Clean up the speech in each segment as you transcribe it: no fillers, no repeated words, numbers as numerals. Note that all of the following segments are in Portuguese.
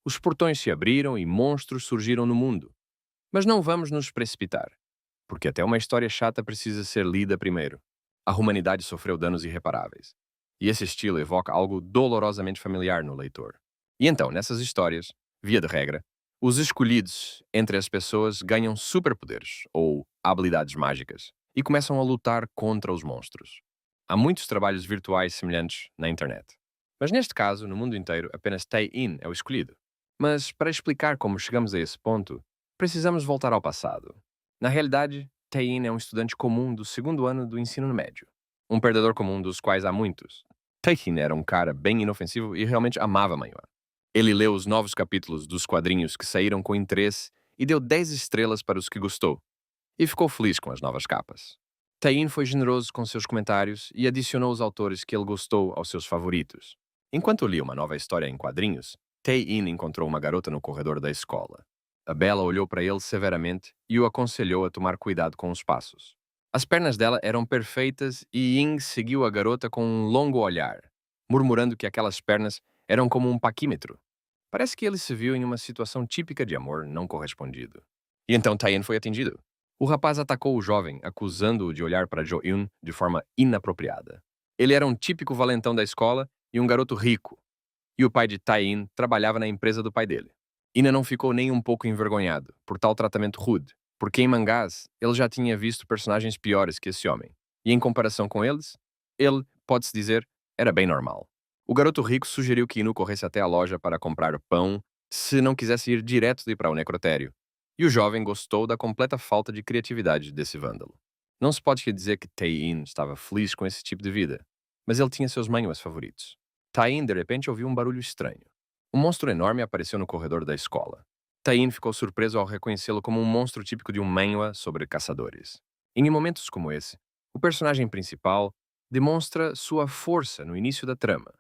Os portões se abriram e monstros surgiram no mundo. Mas não vamos nos precipitar, porque até uma história chata precisa ser lida primeiro. A humanidade sofreu danos irreparáveis. E esse estilo evoca algo dolorosamente familiar no leitor. E então, nessas histórias, via de regra, os escolhidos entre as pessoas ganham superpoderes ou habilidades mágicas e começam a lutar contra os monstros. Há muitos trabalhos virtuais semelhantes na internet. Mas neste caso, no mundo inteiro, apenas Tay-in é o escolhido. Mas para explicar como chegamos a esse ponto, precisamos voltar ao passado. Na realidade, Tayin é um estudante comum do segundo ano do ensino médio. Um perdedor comum dos quais há muitos. Tayin era um cara bem inofensivo e realmente amava manhwa. Ele leu os novos capítulos dos quadrinhos que saíram com interesse e deu 10 estrelas para os que gostou. E ficou feliz com as novas capas. Tayin foi generoso com seus comentários e adicionou os autores que ele gostou aos seus favoritos. Enquanto lia uma nova história em quadrinhos, Tayin encontrou uma garota no corredor da escola. A Bela olhou para ele severamente e o aconselhou a tomar cuidado com os passos. As pernas dela eram perfeitas e Ying seguiu a garota com um longo olhar, murmurando que aquelas pernas eram como um paquímetro. Parece que ele se viu em uma situação típica de amor não correspondido. E então Tayin foi atingido. O rapaz atacou o jovem, acusando-o de olhar para Jo-eun de forma inapropriada. Ele era um típico valentão da escola e um garoto rico, e o pai de Tayin trabalhava na empresa do pai dele. Ina não ficou nem um pouco envergonhado por tal tratamento rude, porque em mangás ele já tinha visto personagens piores que esse homem, e em comparação com eles, ele, pode-se dizer, era bem normal. O garoto rico sugeriu que Inu corresse até a loja para comprar pão, se não quisesse ir direto para o necrotério, e o jovem gostou da completa falta de criatividade desse vândalo. Não se pode dizer que Tae-in estava feliz com esse tipo de vida, mas ele tinha seus manhwas favoritos. Tae-in de repente ouviu um barulho estranho. Um monstro enorme apareceu no corredor da escola. Tae-in ficou surpreso ao reconhecê-lo como um monstro típico de um manhwa sobre caçadores. Em momentos como esse, o personagem principal demonstra sua força no início da trama,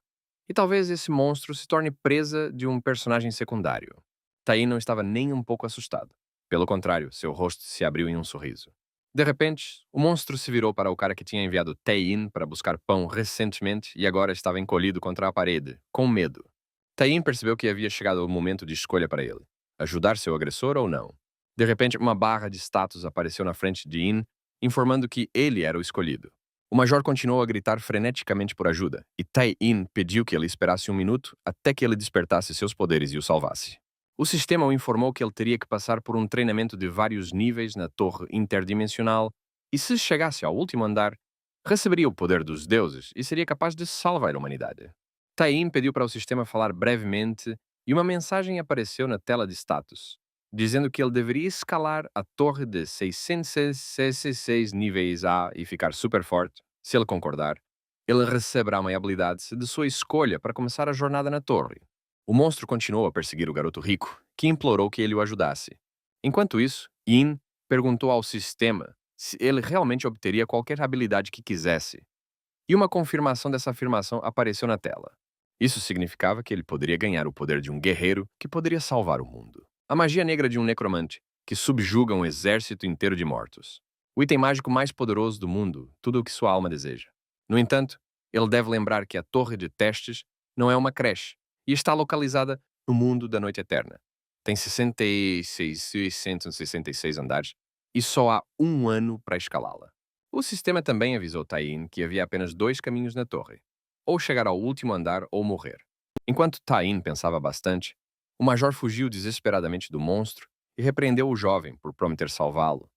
e talvez esse monstro se torne presa de um personagem secundário. Tae-in não estava nem um pouco assustado. Pelo contrário, seu rosto se abriu em um sorriso. De repente, o monstro se virou para o cara que tinha enviado Tae-in para buscar pão recentemente e agora estava encolhido contra a parede, com medo. Tae-in percebeu que havia chegado o momento de escolha para ele: ajudar seu agressor ou não. De repente, uma barra de status apareceu na frente de In, informando que ele era o escolhido. O major continuou a gritar freneticamente por ajuda, e Tae-in pediu que ele esperasse um minuto até que ele despertasse seus poderes e o salvasse. O sistema o informou que ele teria que passar por um treinamento de vários níveis na torre interdimensional e, se chegasse ao último andar, receberia o poder dos deuses e seria capaz de salvar a humanidade. Taim pediu para o sistema falar brevemente e uma mensagem apareceu na tela de status, dizendo que ele deveria escalar a torre de 666 níveis A e ficar super forte. Se ele concordar, ele receberá uma habilidade de sua escolha para começar a jornada na torre. O monstro continuou a perseguir o garoto rico, que implorou que ele o ajudasse. Enquanto isso, Yin perguntou ao sistema se ele realmente obteria qualquer habilidade que quisesse, e uma confirmação dessa afirmação apareceu na tela. Isso significava que ele poderia ganhar o poder de um guerreiro que poderia salvar o mundo. A magia negra de um necromante, que subjuga um exército inteiro de mortos. O item mágico mais poderoso do mundo, tudo o que sua alma deseja. No entanto, ele deve lembrar que a Torre de Testes não é uma creche e está localizada no mundo da Noite Eterna. Tem 66.666 andares e só há um ano para escalá-la. O sistema também avisou Tain que havia apenas dois caminhos na torre: ou chegar ao último andar ou morrer. Enquanto Tain pensava bastante, o major fugiu desesperadamente do monstro e repreendeu o jovem por prometer salvá-lo,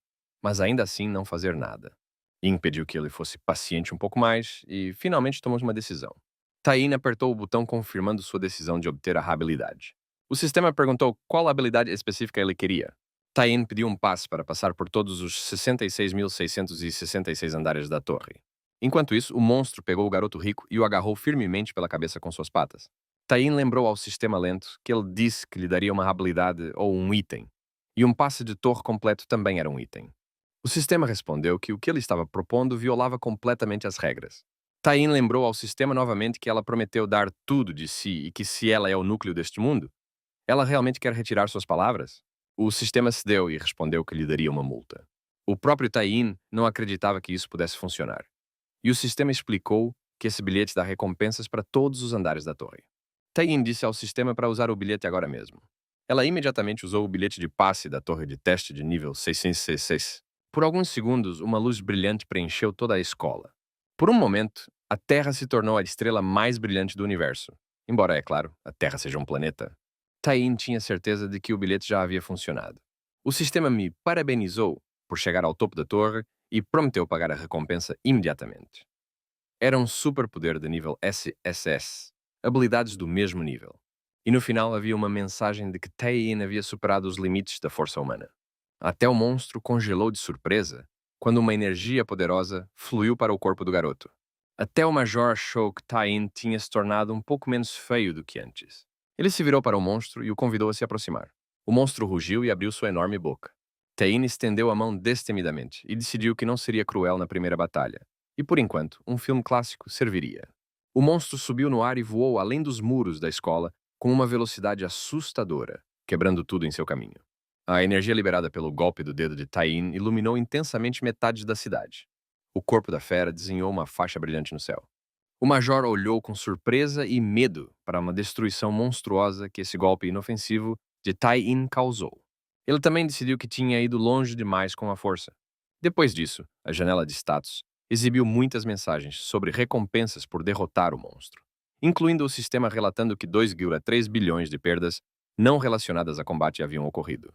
mas ainda assim não fazer nada. Yin pediu que ele fosse paciente um pouco mais e finalmente tomou uma decisão. Tain apertou o botão confirmando sua decisão de obter a habilidade. O sistema perguntou qual habilidade específica ele queria. Tain pediu um passe para passar por todos os 66.666 andares da torre. Enquanto isso, o monstro pegou o garoto rico e o agarrou firmemente pela cabeça com suas patas. Tain lembrou ao sistema lento que ele disse que lhe daria uma habilidade ou um item, e um passe de torre completo também era um item. O sistema respondeu que o que ele estava propondo violava completamente as regras. Tain lembrou ao sistema novamente que ela prometeu dar tudo de si e que se ela é o núcleo deste mundo, ela realmente quer retirar suas palavras? O sistema cedeu e respondeu que lhe daria uma multa. O próprio Tain não acreditava que isso pudesse funcionar. E o sistema explicou que esse bilhete dá recompensas para todos os andares da torre. Tayin disse ao sistema para usar o bilhete agora mesmo. Ela imediatamente usou o bilhete de passe da torre de teste de nível 666. Por alguns segundos, uma luz brilhante preencheu toda a escola. Por um momento, a Terra se tornou a estrela mais brilhante do universo. Embora, é claro, a Terra seja um planeta. Tayin tinha certeza de que o bilhete já havia funcionado. O sistema me parabenizou por chegar ao topo da torre e prometeu pagar a recompensa imediatamente. Era um superpoder de nível SSS, habilidades do mesmo nível. E no final havia uma mensagem de que Tayin havia superado os limites da força humana. Até o monstro congelou de surpresa quando uma energia poderosa fluiu para o corpo do garoto. Até o Major achou que Tayin tinha se tornado um pouco menos feio do que antes. Ele se virou para o monstro e o convidou a se aproximar. O monstro rugiu e abriu sua enorme boca. Tayin estendeu a mão destemidamente e decidiu que não seria cruel na primeira batalha. E por enquanto, um filme clássico serviria. O monstro subiu no ar e voou além dos muros da escola com uma velocidade assustadora, quebrando tudo em seu caminho. A energia liberada pelo golpe do dedo de Tayin iluminou intensamente metade da cidade. O corpo da fera desenhou uma faixa brilhante no céu. O major olhou com surpresa e medo para uma destruição monstruosa que esse golpe inofensivo de Tayin causou. Ele também decidiu que tinha ido longe demais com a força. Depois disso, a janela de status exibiu muitas mensagens sobre recompensas por derrotar o monstro, incluindo o sistema relatando que 2,3 bilhões de perdas não relacionadas a combate haviam ocorrido.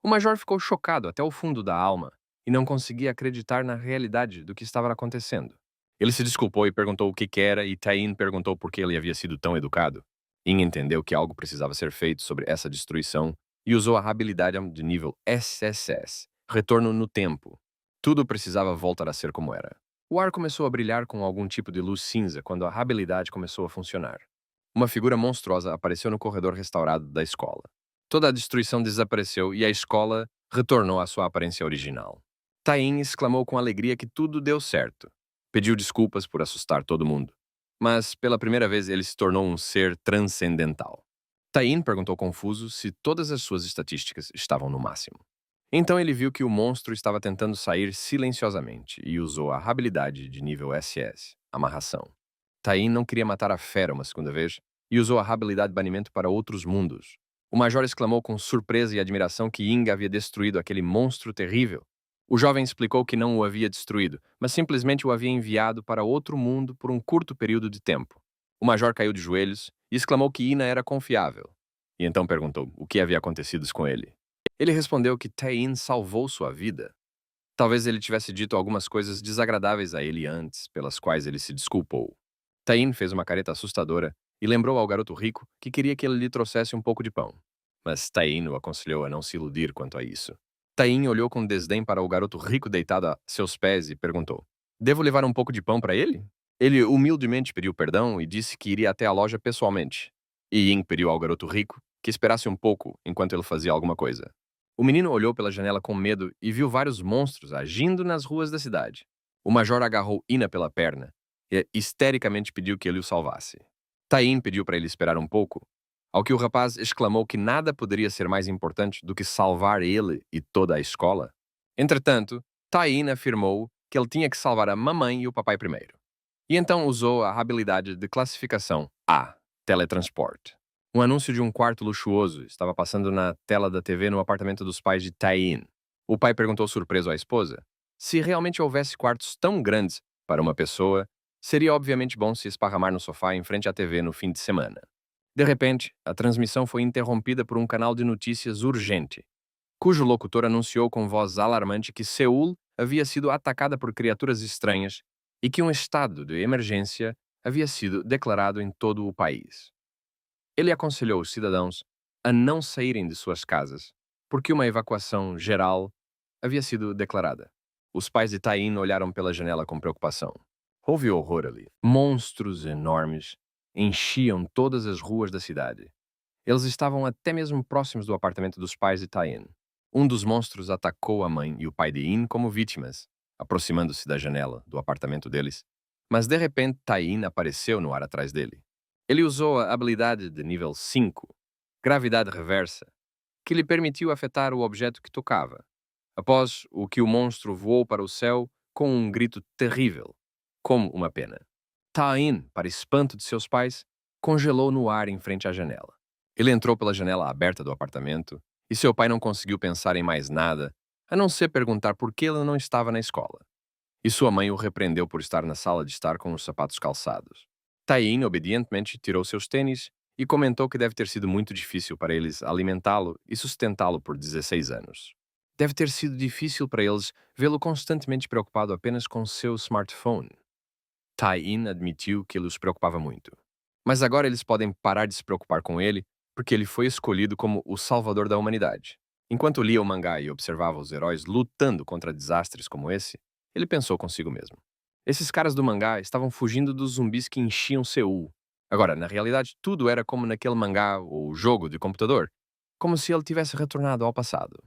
O major ficou chocado até o fundo da alma e não conseguia acreditar na realidade do que estava acontecendo. Ele se desculpou e perguntou o que era, e Tayin perguntou por que ele havia sido tão educado. In entendeu que algo precisava ser feito sobre essa destruição e usou a habilidade de nível SSS, Retorno no Tempo. Tudo precisava voltar a ser como era. O ar começou a brilhar com algum tipo de luz cinza quando a habilidade começou a funcionar. Uma figura monstruosa apareceu no corredor restaurado da escola. Toda a destruição desapareceu e a escola retornou à sua aparência original. Tayin exclamou com alegria que tudo deu certo. Pediu desculpas por assustar todo mundo. Mas, pela primeira vez, ele se tornou um ser transcendental. Tayin perguntou confuso se todas as suas estatísticas estavam no máximo. Então ele viu que o monstro estava tentando sair silenciosamente e usou a habilidade de nível SS, Amarração. Tayin não queria matar a fera uma segunda vez e usou a habilidade Banimento para outros mundos. O major exclamou com surpresa e admiração que Inga havia destruído aquele monstro terrível. O jovem explicou que não o havia destruído, mas simplesmente o havia enviado para outro mundo por um curto período de tempo. O major caiu de joelhos e exclamou que Ina era confiável. E então perguntou o que havia acontecido com ele. Ele respondeu que Tayin salvou sua vida. Talvez ele tivesse dito algumas coisas desagradáveis a ele antes, pelas quais ele se desculpou. Tayin fez uma careta assustadora e lembrou ao garoto rico que queria que ele lhe trouxesse um pouco de pão. Mas Tayin o aconselhou a não se iludir quanto a isso. Tayin olhou com desdém para o garoto rico deitado a seus pés e perguntou: Devo levar um pouco de pão para ele? Ele humildemente pediu perdão e disse que iria até a loja pessoalmente. E Yin pediu ao garoto rico que esperasse um pouco enquanto ele fazia alguma coisa. O menino olhou pela janela com medo e viu vários monstros agindo nas ruas da cidade. O major agarrou Ina pela perna e histericamente pediu que ele o salvasse. Tayin pediu para ele esperar um pouco, ao que o rapaz exclamou que nada poderia ser mais importante do que salvar ele e toda a escola. Entretanto, Tayin afirmou que ele tinha que salvar a mamãe e o papai primeiro. E então usou a habilidade de classificação A, teletransporte. Um anúncio de um quarto luxuoso estava passando na tela da TV no apartamento dos pais de Tayin. O pai perguntou surpreso à esposa se realmente houvesse quartos tão grandes para uma pessoa, seria obviamente bom se esparramar no sofá em frente à TV no fim de semana. De repente, a transmissão foi interrompida por um canal de notícias urgente, cujo locutor anunciou com voz alarmante que Seul havia sido atacada por criaturas estranhas e que um estado de emergência havia sido declarado em todo o país. Ele aconselhou os cidadãos a não saírem de suas casas, porque uma evacuação geral havia sido declarada. Os pais de Tayin olharam pela janela com preocupação. Houve horror ali. Monstros enormes enchiam todas as ruas da cidade. Eles estavam até mesmo próximos do apartamento dos pais de Tayin. Um dos monstros atacou a mãe e o pai de In como vítimas, aproximando-se da janela do apartamento deles. Mas de repente Tayin apareceu no ar atrás dele. Ele usou a habilidade de nível 5, Gravidade Reversa, que lhe permitiu afetar o objeto que tocava. Após o que o monstro voou para o céu com um grito terrível, como uma pena. Tayin, para espanto de seus pais, congelou no ar em frente à janela. Ele entrou pela janela aberta do apartamento e seu pai não conseguiu pensar em mais nada, a não ser perguntar por que ele não estava na escola. E sua mãe o repreendeu por estar na sala de estar com os sapatos calçados. Tayin obedientemente tirou seus tênis e comentou que deve ter sido muito difícil para eles alimentá-lo e sustentá-lo por 16 anos. Deve ter sido difícil para eles vê-lo constantemente preocupado apenas com seu smartphone. Tayin admitiu que ele os preocupava muito. Mas agora eles podem parar de se preocupar com ele porque ele foi escolhido como o salvador da humanidade. Enquanto lia o mangá e observava os heróis lutando contra desastres como esse, ele pensou consigo mesmo. Esses caras do mangá estavam fugindo dos zumbis que enchiam Seul. Agora, na realidade, tudo era como naquele mangá ou jogo de computador, como se ele tivesse retornado ao passado.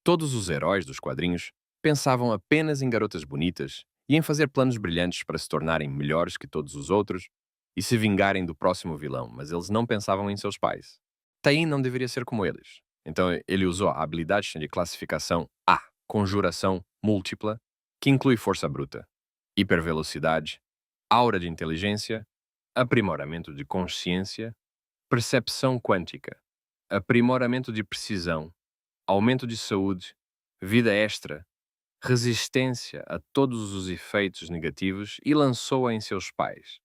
Todos os heróis dos quadrinhos pensavam apenas em garotas bonitas e em fazer planos brilhantes para se tornarem melhores que todos os outros e se vingarem do próximo vilão, mas eles não pensavam em seus pais. Tain não deveria ser como eles. Então ele usou a habilidade de classificação A, conjuração múltipla, que inclui força bruta, hipervelocidade, aura de inteligência, aprimoramento de consciência, percepção quântica, aprimoramento de precisão, aumento de saúde, vida extra, resistência a todos os efeitos negativos e lançou-a em seus pais.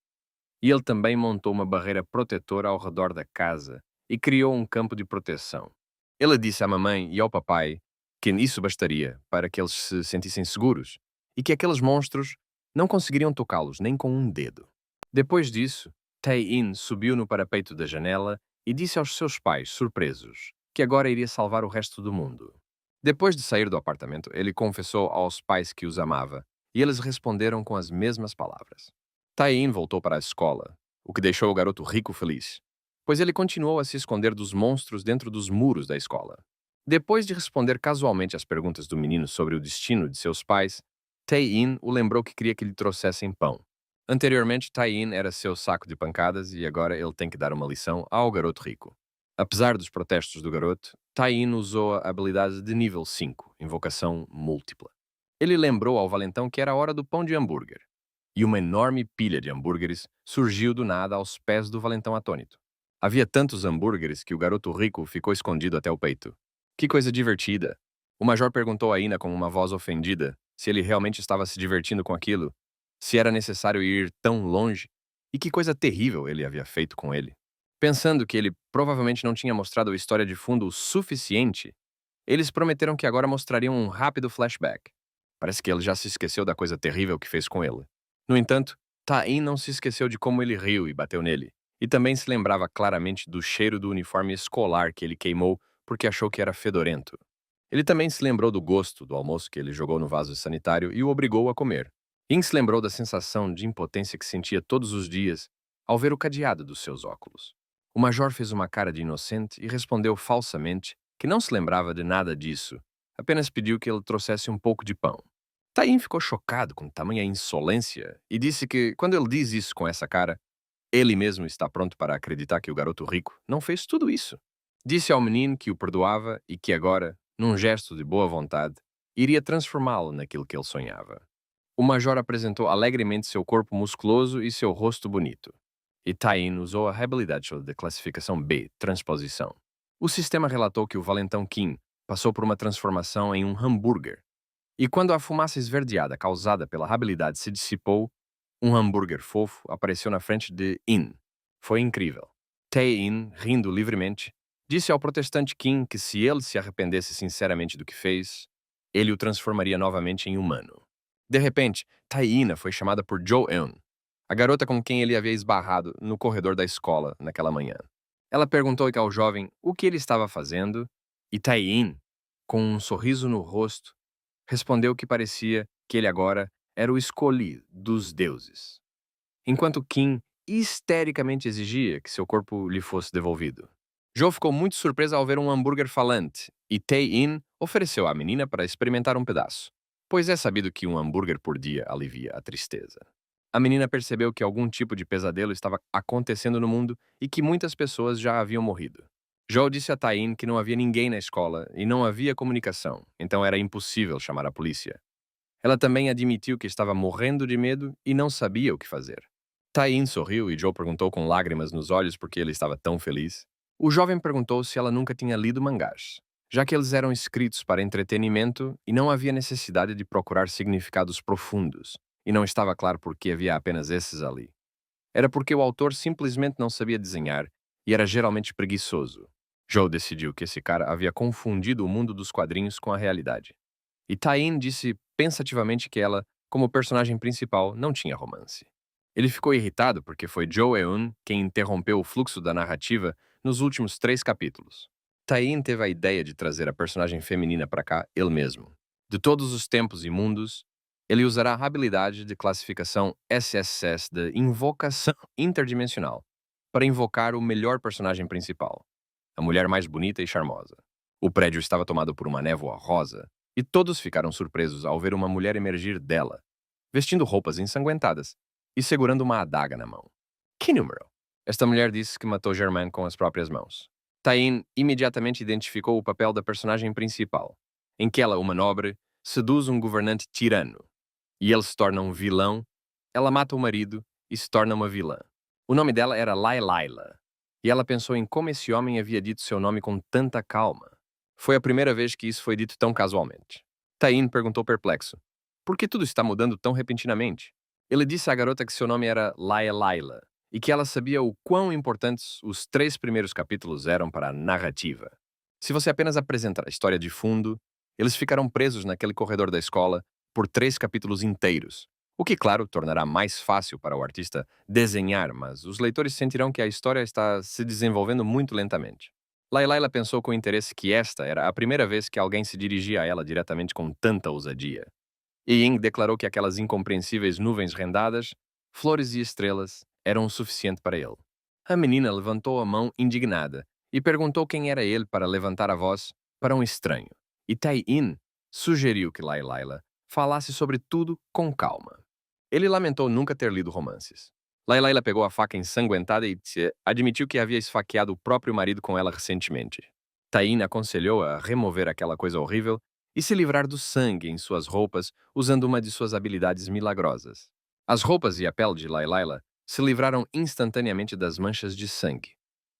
E ele também montou uma barreira protetora ao redor da casa e criou um campo de proteção. Ele disse à mamãe e ao papai que isso bastaria para que eles se sentissem seguros e que aqueles monstros não conseguiriam tocá-los nem com um dedo. Depois disso, Tae-in subiu no parapeito da janela e disse aos seus pais, surpresos, que agora iria salvar o resto do mundo. Depois de sair do apartamento, ele confessou aos pais que os amava, e eles responderam com as mesmas palavras. Tae-in voltou para a escola, o que deixou o garoto rico feliz, pois ele continuou a se esconder dos monstros dentro dos muros da escola. Depois de responder casualmente às perguntas do menino sobre o destino de seus pais, Tae-in o lembrou que queria que lhe trouxessem pão. Anteriormente, Tae-in era seu saco de pancadas e agora ele tem que dar uma lição ao garoto rico. Apesar dos protestos do garoto, Tae-in usou a habilidade de nível 5, invocação múltipla. Ele lembrou ao valentão que era a hora do pão de hambúrguer, e uma enorme pilha de hambúrgueres surgiu do nada aos pés do valentão atônito. Havia tantos hambúrgueres que o garoto rico ficou escondido até o peito. Que coisa divertida! O major perguntou a Ina com uma voz ofendida se ele realmente estava se divertindo com aquilo, se era necessário ir tão longe, e que coisa terrível ele havia feito com ele. Pensando que ele provavelmente não tinha mostrado a história de fundo o suficiente, eles prometeram que agora mostrariam um rápido flashback. Parece que ele já se esqueceu da coisa terrível que fez com ele. No entanto, Tae-in não se esqueceu de como ele riu e bateu nele, e também se lembrava claramente do cheiro do uniforme escolar que ele queimou porque achou que era fedorento. Ele também se lembrou do gosto do almoço que ele jogou no vaso sanitário e o obrigou a comer. In se lembrou da sensação de impotência que sentia todos os dias ao ver o cadeado dos seus óculos. O major fez uma cara de inocente e respondeu falsamente que não se lembrava de nada disso, apenas pediu que ele trouxesse um pouco de pão. Taim ficou chocado com tamanha insolência e disse que, quando ele diz isso com essa cara, ele mesmo está pronto para acreditar que o garoto rico não fez tudo isso. Disse ao menino que o perdoava e que agora, num gesto de boa vontade, iria transformá-lo naquilo que ele sonhava. O major apresentou alegremente seu corpo musculoso e seu rosto bonito. E Taim usou a habilidade de classificação B, transposição. O sistema relatou que o valentão Kim passou por uma transformação em um hambúrguer. E quando a fumaça esverdeada causada pela habilidade se dissipou, um hambúrguer fofo apareceu na frente de In. Foi incrível. Tae-in, rindo livremente, disse ao protestante Kim que se ele se arrependesse sinceramente do que fez, ele o transformaria novamente em humano. De repente, Tae-ina foi chamada por Jo-eun, a garota com quem ele havia esbarrado no corredor da escola naquela manhã. Ela perguntou ao jovem o que ele estava fazendo, e Tae-in, com um sorriso no rosto, respondeu que parecia que ele agora era o escolhido dos deuses, enquanto Kim histericamente exigia que seu corpo lhe fosse devolvido. Jo ficou muito surpresa ao ver um hambúrguer falante e Tae-in ofereceu à menina para experimentar um pedaço, pois é sabido que um hambúrguer por dia alivia a tristeza. A menina percebeu que algum tipo de pesadelo estava acontecendo no mundo e que muitas pessoas já haviam morrido. Jo disse a Tae-in que não havia ninguém na escola e não havia comunicação, então era impossível chamar a polícia. Ela também admitiu que estava morrendo de medo e não sabia o que fazer. Tain sorriu e Joe perguntou com lágrimas nos olhos por que ele estava tão feliz. O jovem perguntou se ela nunca tinha lido mangás, já que eles eram escritos para entretenimento e não havia necessidade de procurar significados profundos, e não estava claro por que havia apenas esses ali. Era porque o autor simplesmente não sabia desenhar e era geralmente preguiçoso. Joe decidiu que esse cara havia confundido o mundo dos quadrinhos com a realidade. E Tain disse pensativamente que ela, como personagem principal, não tinha romance. Ele ficou irritado porque foi Joe Eun quem interrompeu o fluxo da narrativa nos últimos 3 capítulos. Tain teve a ideia de trazer a personagem feminina para cá ele mesmo. De todos os tempos e mundos, ele usará a habilidade de classificação SSS de Invocação Interdimensional para invocar o melhor personagem principal, a mulher mais bonita e charmosa. O prédio estava tomado por uma névoa rosa e todos ficaram surpresos ao ver uma mulher emergir dela, vestindo roupas ensanguentadas e segurando uma adaga na mão. Que número? Esta mulher disse que matou Germain com as próprias mãos. Tain imediatamente identificou o papel da personagem principal, em que ela, uma nobre, seduz um governante tirano. E ele se torna um vilão, ela mata o marido e se torna uma vilã. O nome dela era Laila, e ela pensou em como esse homem havia dito seu nome com tanta calma. Foi a primeira vez que isso foi dito tão casualmente. Tain perguntou perplexo: por que tudo está mudando tão repentinamente? Ele disse à garota que seu nome era Laila e que ela sabia o quão importantes os 3 primeiros capítulos eram para a narrativa. Se você apenas apresentar a história de fundo, eles ficarão presos naquele corredor da escola por 3 capítulos inteiros, o que, claro, tornará mais fácil para o artista desenhar, mas os leitores sentirão que a história está se desenvolvendo muito lentamente. Laila pensou com interesse que esta era a primeira vez que alguém se dirigia a ela diretamente com tanta ousadia. E Ying declarou que aquelas incompreensíveis nuvens rendadas, flores e estrelas, eram o suficiente para ele. A menina levantou a mão indignada e perguntou quem era ele para levantar a voz para um estranho. E Tai-in sugeriu que Laila falasse sobre tudo com calma. Ele lamentou nunca ter lido romances. Laila pegou a faca ensanguentada e admitiu que havia esfaqueado o próprio marido com ela recentemente. Tai-in aconselhou-a a remover aquela coisa horrível e se livrar do sangue em suas roupas usando uma de suas habilidades milagrosas. As roupas e a pele de Laila se livraram instantaneamente das manchas de sangue,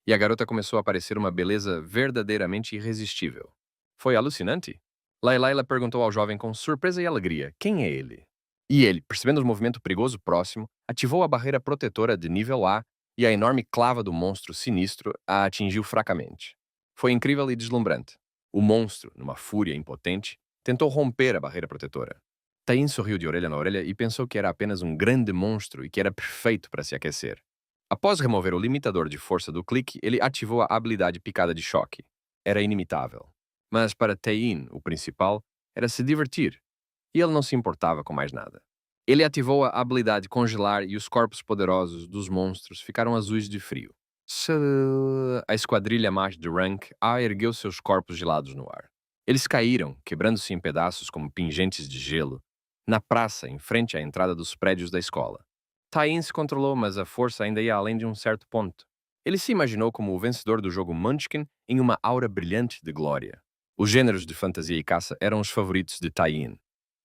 e a garota começou a parecer uma beleza verdadeiramente irresistível. Foi alucinante? Laila perguntou ao jovem com surpresa e alegria: quem é ele? E ele, percebendo o movimento perigoso próximo, ativou a barreira protetora de nível A e a enorme clava do monstro sinistro a atingiu fracamente. Foi incrível e deslumbrante. O monstro, numa fúria impotente, tentou romper a barreira protetora. Tain sorriu de orelha na orelha e pensou que era apenas um grande monstro e que era perfeito para se aquecer. Após remover o limitador de força do clique, ele ativou a habilidade picada de choque. Era inimitável. Mas para Tain, o principal, era se divertir, e ele não se importava com mais nada. Ele ativou a habilidade congelar e os corpos poderosos dos monstros ficaram azuis de frio. A esquadrilha Mach de Rank ergueu seus corpos gelados no ar. Eles caíram, quebrando-se em pedaços como pingentes de gelo, na praça em frente à entrada dos prédios da escola. Tain se controlou, mas a força ainda ia além de um certo ponto. Ele se imaginou como o vencedor do jogo Munchkin em uma aura brilhante de glória. Os gêneros de fantasia e caça eram os favoritos de Tain,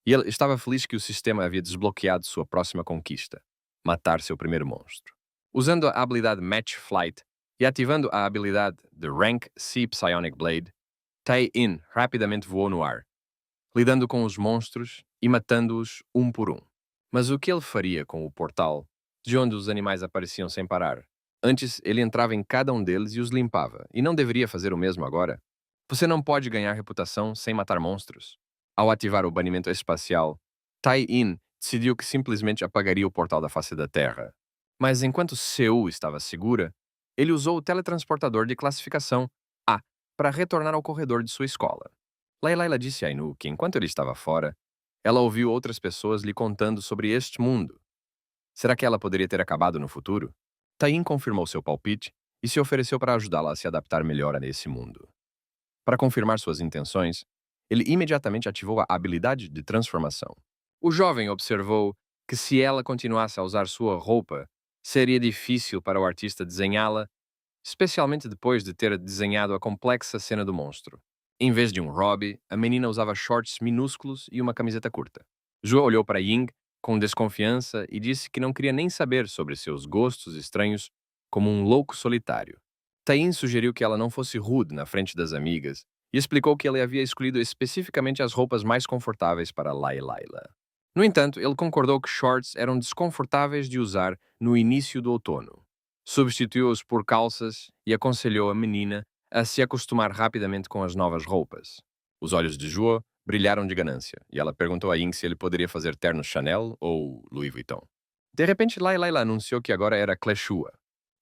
e ele estava feliz que o sistema havia desbloqueado sua próxima conquista: matar seu primeiro monstro. Usando a habilidade Match Flight e ativando a habilidade de Rank C Psionic Blade, Tai-In rapidamente voou no ar, lidando com os monstros e matando-os um por um. Mas o que ele faria com o portal, de onde os animais apareciam sem parar? Antes, ele entrava em cada um deles e os limpava, e não deveria fazer o mesmo agora? Você não pode ganhar reputação sem matar monstros. Ao ativar o banimento espacial, Tai-In decidiu que simplesmente apagaria o portal da face da Terra. Mas enquanto Seul estava segura, ele usou o teletransportador de classificação A para retornar ao corredor de sua escola. Laila disse a Ainu que enquanto ele estava fora, ela ouviu outras pessoas lhe contando sobre este mundo. Será que ela poderia ter acabado no futuro? Tain confirmou seu palpite e se ofereceu para ajudá-la a se adaptar melhor a esse mundo. Para confirmar suas intenções, ele imediatamente ativou a habilidade de transformação. O jovem observou que se ela continuasse a usar sua roupa, seria difícil para o artista desenhá-la, especialmente depois de ter desenhado a complexa cena do monstro. Em vez de um hobby, a menina usava shorts minúsculos e uma camiseta curta. Zhuo olhou para Ying com desconfiança e disse que não queria nem saber sobre seus gostos estranhos como um louco solitário. Tain sugeriu que ela não fosse rude na frente das amigas e explicou que ele havia escolhido especificamente as roupas mais confortáveis para Laila. No entanto, ele concordou que shorts eram desconfortáveis de usar no início do outono. Substituiu-os por calças e aconselhou a menina a se acostumar rapidamente com as novas roupas. Os olhos de Joe brilharam de ganância e ela perguntou a Ying se ele poderia fazer ternos Chanel ou Louis Vuitton. De repente, Laila anunciou que agora era Kleshua.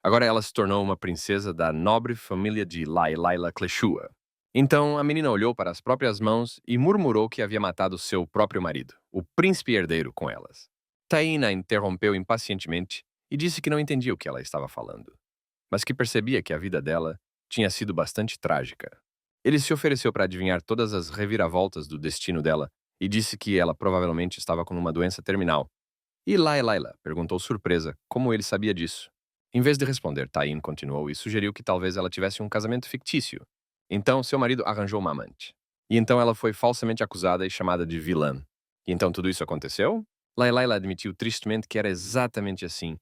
Agora ela se tornou uma princesa da nobre família de Laila Kleshua. Então a menina olhou para as próprias mãos e murmurou que havia matado seu próprio marido, o príncipe herdeiro, com elas. Taina interrompeu impacientemente e disse que não entendia o que ela estava falando, mas que percebia que a vida dela tinha sido bastante trágica. Ele se ofereceu para adivinhar todas as reviravoltas do destino dela e disse que ela provavelmente estava com uma doença terminal. E Laila perguntou surpresa como ele sabia disso. Em vez de responder, Tain continuou e sugeriu que talvez ela tivesse um casamento fictício. Então, seu marido arranjou uma amante. E então ela foi falsamente acusada e chamada de vilã. E então tudo isso aconteceu? Laila admitiu tristemente que era exatamente assim.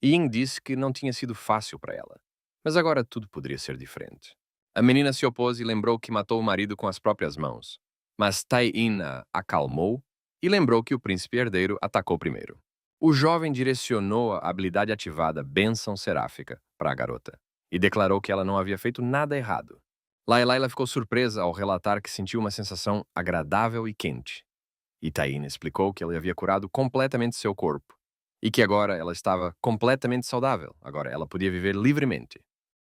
E Ying disse que não tinha sido fácil para ela. Mas agora tudo poderia ser diferente. A menina se opôs e lembrou que matou o marido com as próprias mãos. Mas Tain a acalmou e lembrou que o príncipe herdeiro atacou primeiro. O jovem direcionou a habilidade ativada Bênção Seráfica para a garota e declarou que ela não havia feito nada errado. Laila ficou surpresa ao relatar que sentiu uma sensação agradável e quente. E Tain explicou que ele havia curado completamente seu corpo e que agora ela estava completamente saudável, agora ela podia viver livremente.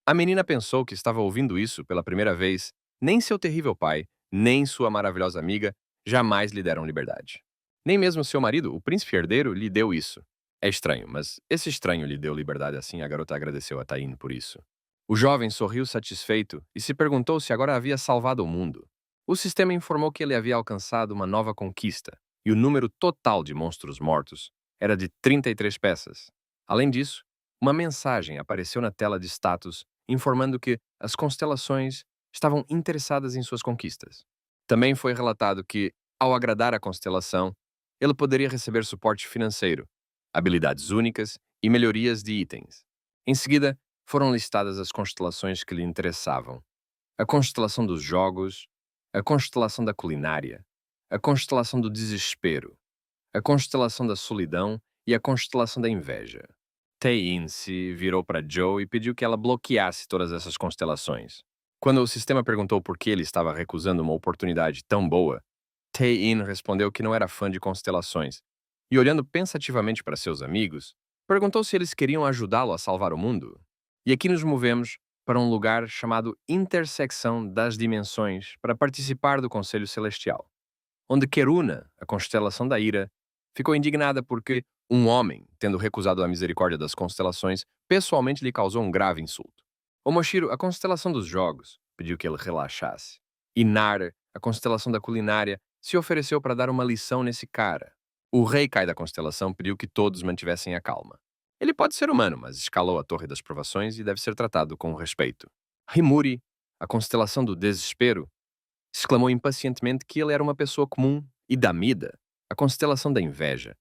A menina pensou que estava ouvindo isso pela primeira vez. Nem seu terrível pai, nem sua maravilhosa amiga jamais lhe deram liberdade. Nem mesmo seu marido, o príncipe herdeiro, lhe deu isso. É estranho, mas esse estranho lhe deu liberdade assim, a garota agradeceu a Tain por isso. O jovem sorriu satisfeito e se perguntou se agora havia salvado o mundo. O sistema informou que ele havia alcançado uma nova conquista, e o número total de monstros mortos era de 33 peças. Além disso, uma mensagem apareceu na tela de status informando que as constelações estavam interessadas em suas conquistas. Também foi relatado que, ao agradar a constelação, ele poderia receber suporte financeiro, habilidades únicas e melhorias de itens. Em seguida, foram listadas as constelações que lhe interessavam: a constelação dos jogos, a constelação da culinária, a constelação do desespero, a constelação da solidão e a constelação da inveja. Tain se virou para Joe e pediu que ela bloqueasse todas essas constelações. Quando o sistema perguntou por que ele estava recusando uma oportunidade tão boa, Tain respondeu que não era fã de constelações e, olhando pensativamente para seus amigos, perguntou se eles queriam ajudá-lo a salvar o mundo. E aqui nos movemos para um lugar chamado Intersecção das Dimensões para participar do Conselho Celestial, onde Keruna, a constelação da ira, ficou indignada porque um homem, tendo recusado a misericórdia das constelações, pessoalmente lhe causou um grave insulto. Omoshiro, a constelação dos jogos, pediu que ele relaxasse. E Nar, a constelação da culinária, se ofereceu para dar uma lição nesse cara. O rei Kai da constelação pediu que todos mantivessem a calma. Ele pode ser humano, mas escalou a Torre das Provações e deve ser tratado com respeito. Himuri, a constelação do desespero, exclamou impacientemente que ele era uma pessoa comum, e Damida, a constelação da inveja,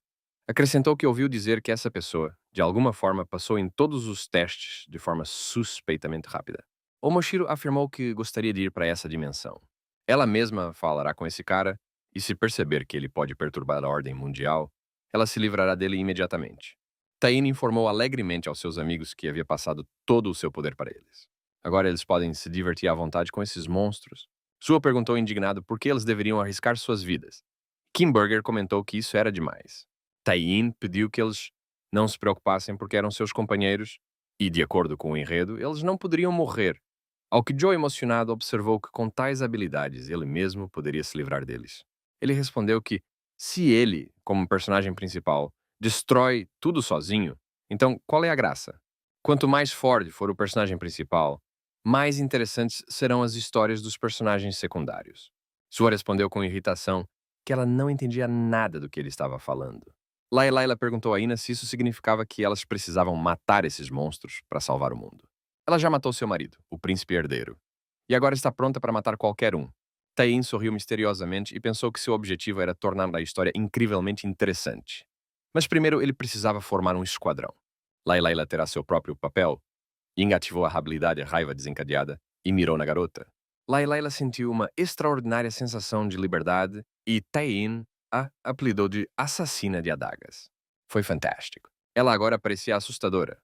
acrescentou que ouviu dizer que essa pessoa, de alguma forma, passou em todos os testes de forma suspeitamente rápida. Omoshiro afirmou que gostaria de ir para essa dimensão. Ela mesma falará com esse cara, e se perceber que ele pode perturbar a ordem mundial, ela se livrará dele imediatamente. Tain informou alegremente aos seus amigos que havia passado todo o seu poder para eles. Agora eles podem se divertir à vontade com esses monstros. Sua perguntou indignado por que eles deveriam arriscar suas vidas. Kimberger comentou que isso era demais. Tain pediu que eles não se preocupassem porque eram seus companheiros e, de acordo com o enredo, eles não poderiam morrer. Ao que Joe, emocionado, observou que com tais habilidades ele mesmo poderia se livrar deles. Ele respondeu que, se ele, como personagem principal, destrói tudo sozinho, então qual é a graça? Quanto mais Ford for o personagem principal, mais interessantes serão as histórias dos personagens secundários. Sua respondeu com irritação que ela não entendia nada do que ele estava falando. Laila perguntou a Ina se isso significava que elas precisavam matar esses monstros para salvar o mundo. Ela já matou seu marido, o príncipe herdeiro, e agora está pronta para matar qualquer um. Tain sorriu misteriosamente e pensou que seu objetivo era tornar a história incrivelmente interessante. Mas primeiro ele precisava formar um esquadrão. Layla terá seu próprio papel. Ying ativou a habilidade raiva desencadeada e mirou na garota. Layla sentiu uma extraordinária sensação de liberdade e Taein a apelidou de assassina de adagas. Foi fantástico. Ela agora parecia assustadora.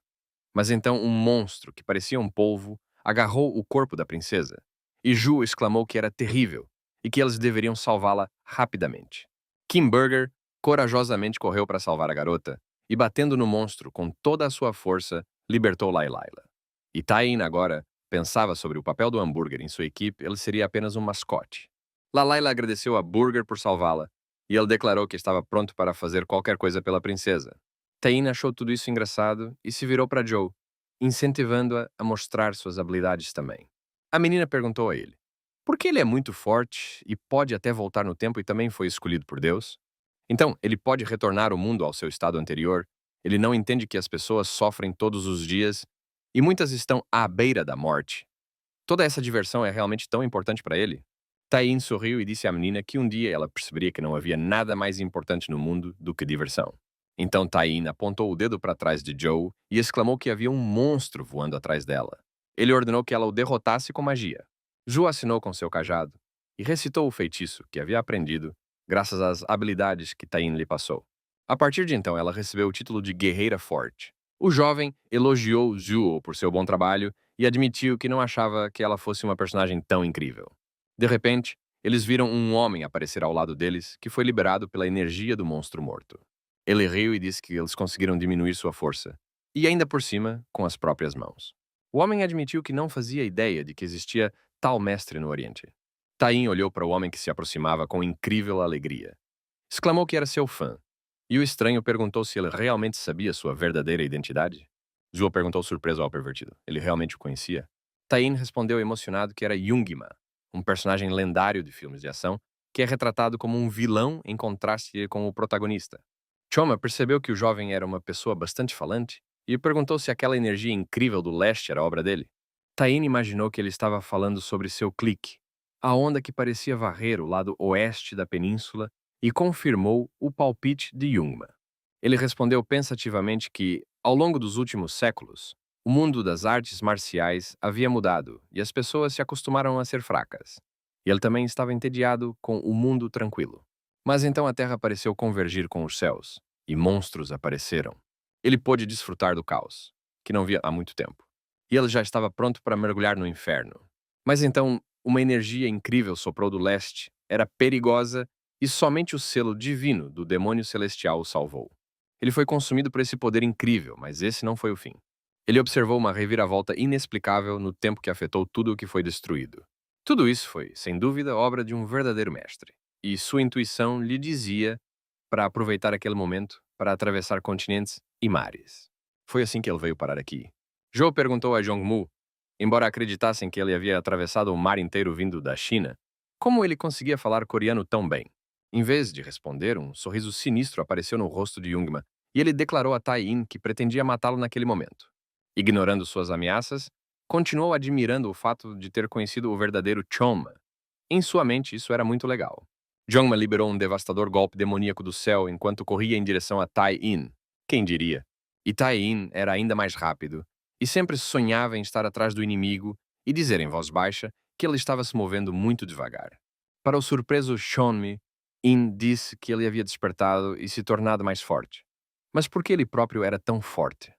Mas então um monstro, que parecia um polvo, agarrou o corpo da princesa, e Ju exclamou que era terrível e que eles deveriam salvá-la rapidamente. Kimberger corajosamente correu para salvar a garota e, batendo no monstro com toda a sua força, libertou Layla. E Taein agora pensava sobre o papel do hambúrguer em sua equipe, ele seria apenas um mascote. Layla agradeceu a Burger por salvá-la e ele declarou que estava pronto para fazer qualquer coisa pela princesa. Taein achou tudo isso engraçado e se virou para Joe, incentivando-a a mostrar suas habilidades também. A menina perguntou a ele: por que ele é muito forte e pode até voltar no tempo e também foi escolhido por Deus? Então, ele pode retornar o mundo ao seu estado anterior, ele não entende que as pessoas sofrem todos os dias e muitas estão à beira da morte. Toda essa diversão é realmente tão importante para ele? Taein sorriu e disse à menina que um dia ela perceberia que não havia nada mais importante no mundo do que diversão. Então Taein apontou o dedo para trás de Joe e exclamou que havia um monstro voando atrás dela. Ele ordenou que ela o derrotasse com magia. Ju assinou com seu cajado e recitou o feitiço que havia aprendido graças às habilidades que Taein lhe passou. A partir de então, ela recebeu o título de Guerreira Forte. O jovem elogiou Ju por seu bom trabalho e admitiu que não achava que ela fosse uma personagem tão incrível. De repente, eles viram um homem aparecer ao lado deles que foi liberado pela energia do monstro morto. Ele riu e disse que eles conseguiram diminuir sua força, e ainda por cima, com as próprias mãos. O homem admitiu que não fazia ideia de que existia tal mestre no Oriente. Taein olhou para o homem que se aproximava com incrível alegria. Exclamou que era seu fã, e o estranho perguntou se ele realmente sabia sua verdadeira identidade. Zhuo perguntou surpreso ao pervertido. Ele realmente o conhecia? Taein respondeu emocionado que era Yungima, um personagem lendário de filmes de ação que é retratado como um vilão em contraste com o protagonista. Choma percebeu que o jovem era uma pessoa bastante falante e perguntou se aquela energia incrível do leste era obra dele. Taein imaginou que ele estava falando sobre seu clique, a onda que parecia varrer o lado oeste da península, e confirmou o palpite de Jungmann. Ele respondeu pensativamente que, ao longo dos últimos séculos, o mundo das artes marciais havia mudado e as pessoas se acostumaram a ser fracas. E ele também estava entediado com o mundo tranquilo. Mas então a terra pareceu convergir com os céus, e monstros apareceram. Ele pôde desfrutar do caos, que não via há muito tempo. E ele já estava pronto para mergulhar no inferno. Mas então, uma energia incrível soprou do leste, era perigosa, e somente o selo divino do demônio celestial o salvou. Ele foi consumido por esse poder incrível, mas esse não foi o fim. Ele observou uma reviravolta inexplicável no tempo que afetou tudo o que foi destruído. Tudo isso foi, sem dúvida, obra de um verdadeiro mestre, e sua intuição lhe dizia para aproveitar aquele momento para atravessar continentes e mares. Foi assim que ele veio parar aqui. Zhou perguntou a Jongmu, embora acreditassem que ele havia atravessado o mar inteiro vindo da China, como ele conseguia falar coreano tão bem. Em vez de responder, um sorriso sinistro apareceu no rosto de Jungmann e ele declarou a Taein que pretendia matá-lo naquele momento. Ignorando suas ameaças, continuou admirando o fato de ter conhecido o verdadeiro Choma. Em sua mente, isso era muito legal. Jongma liberou um devastador golpe demoníaco do céu enquanto corria em direção a Tai-in. Quem diria? E Tai-in era ainda mais rápido, e sempre sonhava em estar atrás do inimigo e dizer em voz baixa que ele estava se movendo muito devagar. Para o surpreso Shonmi, In disse que ele havia despertado e se tornado mais forte. Mas por que ele próprio era tão forte?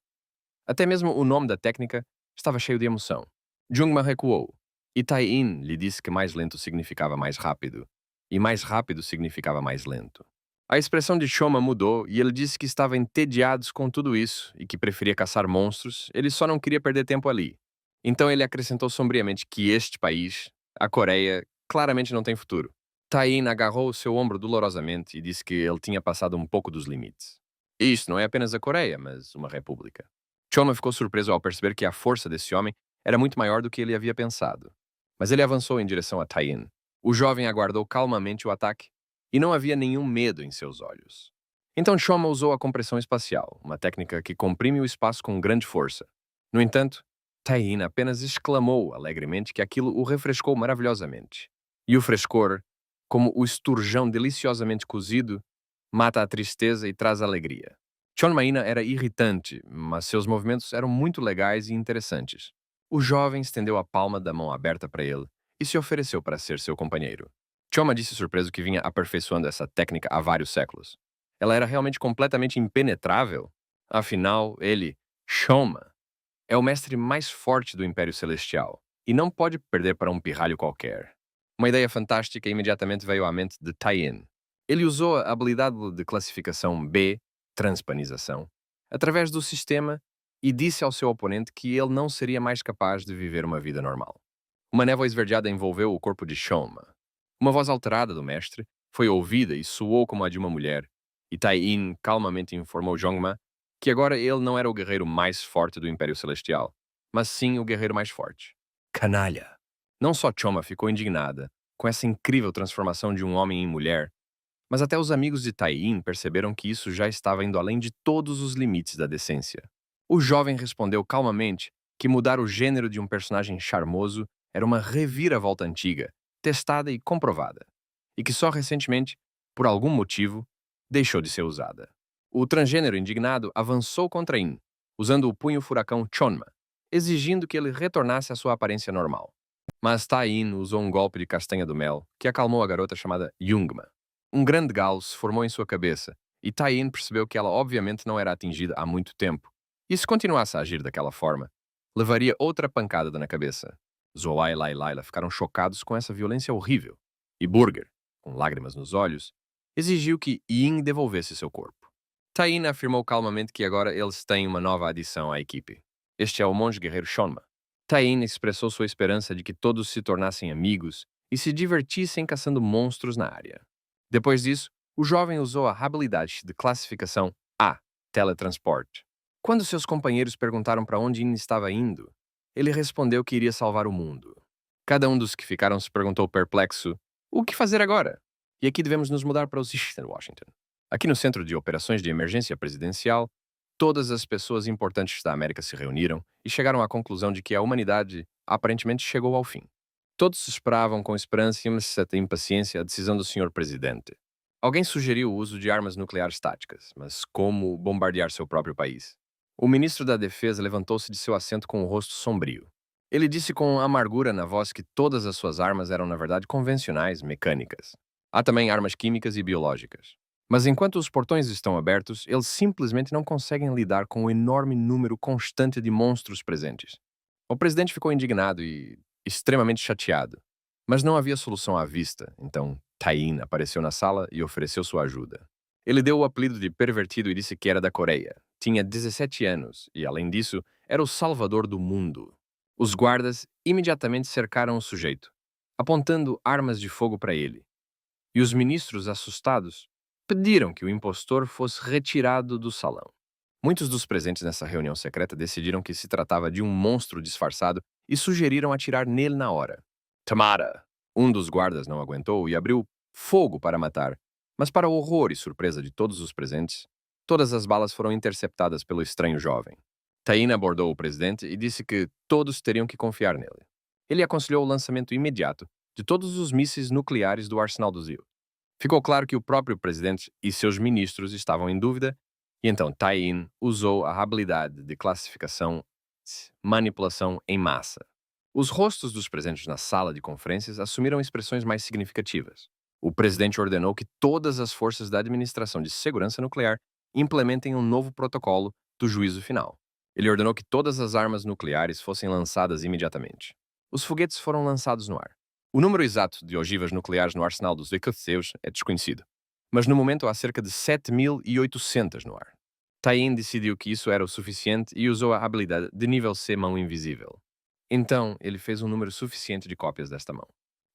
Até mesmo o nome da técnica estava cheio de emoção. Jungma recuou, e Tai-in lhe disse que mais lento significava mais rápido, e mais rápido significava mais lento. A expressão de Choma mudou e ele disse que estava entediado com tudo isso e que preferia caçar monstros, ele só não queria perder tempo ali. Então ele acrescentou sombriamente que este país, a Coreia, claramente não tem futuro. Taein agarrou seu ombro dolorosamente e disse que ele tinha passado um pouco dos limites. E isso não é apenas a Coreia, mas uma república. Choma ficou surpreso ao perceber que a força desse homem era muito maior do que ele havia pensado. Mas ele avançou em direção a Taein. O jovem aguardou calmamente o ataque e não havia nenhum medo em seus olhos. Então Choma usou a compressão espacial, uma técnica que comprime o espaço com grande força. No entanto, Taein apenas exclamou alegremente que aquilo o refrescou maravilhosamente. E o frescor, como o esturjão deliciosamente cozido, mata a tristeza e traz alegria. Chonmaina era irritante, mas seus movimentos eram muito legais e interessantes. O jovem estendeu a palma da mão aberta para ele e se ofereceu para ser seu companheiro. Choma disse surpreso que vinha aperfeiçoando essa técnica há vários séculos. Ela era realmente completamente impenetrável. Afinal, ele, Choma, é o mestre mais forte do Império Celestial e não pode perder para um pirralho qualquer. Uma ideia fantástica imediatamente veio à mente de Taiyin. Ele usou a habilidade de classificação B, transpanização, através do sistema e disse ao seu oponente que ele não seria mais capaz de viver uma vida normal. Uma névoa esverdeada envolveu o corpo de Shoma. Uma voz alterada do mestre foi ouvida e soou como a de uma mulher, e Tai-In calmamente informou Jongma que agora ele não era o guerreiro mais forte do Império Celestial, mas sim o guerreiro mais forte. Canalha! Não só Choma ficou indignada com essa incrível transformação de um homem em mulher, mas até os amigos de Tai-In perceberam que isso já estava indo além de todos os limites da decência. O jovem respondeu calmamente que mudar o gênero de um personagem charmoso era uma reviravolta antiga, testada e comprovada, e que só recentemente, por algum motivo, deixou de ser usada. O transgênero indignado avançou contra In, usando o punho furacão Chonma, exigindo que ele retornasse à sua aparência normal. Mas Tai-In usou um golpe de castanha do mel que acalmou a garota chamada Jungma. Um grande galo se formou em sua cabeça, e Tai-In percebeu que ela obviamente não era atingida há muito tempo. E se continuasse a agir daquela forma, levaria outra pancada na cabeça. Zoai e Laila ficaram chocados com essa violência horrível, e Burger, com lágrimas nos olhos, exigiu que Yin devolvesse seu corpo. Tai-In afirmou calmamente que agora eles têm uma nova adição à equipe. Este é o monge guerreiro Shonma. Tai-In expressou sua esperança de que todos se tornassem amigos e se divertissem caçando monstros na área. Depois disso, o jovem usou a habilidade de classificação A, teletransporte. Quando seus companheiros perguntaram para onde Yin estava indo, ele respondeu que iria salvar o mundo. Cada um dos que ficaram se perguntou perplexo: o que fazer agora? E aqui devemos nos mudar para os Eastern Washington. Aqui no Centro de Operações de Emergência Presidencial, todas as pessoas importantes da América se reuniram e chegaram à conclusão de que a humanidade aparentemente chegou ao fim. Todos esperavam com esperança e uma certa impaciência a decisão do Senhor Presidente. Alguém sugeriu o uso de armas nucleares táticas, mas como bombardear seu próprio país? O ministro da Defesa levantou-se de seu assento com o rosto sombrio. Ele disse com amargura na voz que todas as suas armas eram, na verdade, convencionais, mecânicas. Há também armas químicas e biológicas. Mas enquanto os portões estão abertos, eles simplesmente não conseguem lidar com o enorme número constante de monstros presentes. O presidente ficou indignado e extremamente chateado. Mas não havia solução à vista, então Tai-In apareceu na sala e ofereceu sua ajuda. Ele deu o apelido de pervertido e disse que era da Coreia. Tinha 17 anos e, além disso, era o salvador do mundo. Os guardas imediatamente cercaram o sujeito, apontando armas de fogo para ele. E os ministros, assustados, pediram que o impostor fosse retirado do salão. Muitos dos presentes nessa reunião secreta decidiram que se tratava de um monstro disfarçado e sugeriram atirar nele na hora. Tamara! Um dos guardas não aguentou e abriu fogo para matar, mas para o horror e surpresa de todos os presentes, todas as balas foram interceptadas pelo estranho jovem. Taina abordou o presidente e disse que todos teriam que confiar nele. Ele aconselhou o lançamento imediato de todos os mísseis nucleares do arsenal do Zio. Ficou claro que o próprio presidente e seus ministros estavam em dúvida, e então Tai-In usou a habilidade de classificação manipulação em massa. Os rostos dos presentes na sala de conferências assumiram expressões mais significativas. O presidente ordenou que todas as forças da Administração de Segurança Nuclear implementem um novo protocolo do juízo final. Ele ordenou que todas as armas nucleares fossem lançadas imediatamente. Os foguetes foram lançados no ar. O número exato de ogivas nucleares no arsenal dos Zeus é desconhecido, mas no momento há cerca de 7.800 no ar. Tai-In decidiu que isso era o suficiente e usou a habilidade de nível C mão invisível. Então, ele fez um número suficiente de cópias desta mão.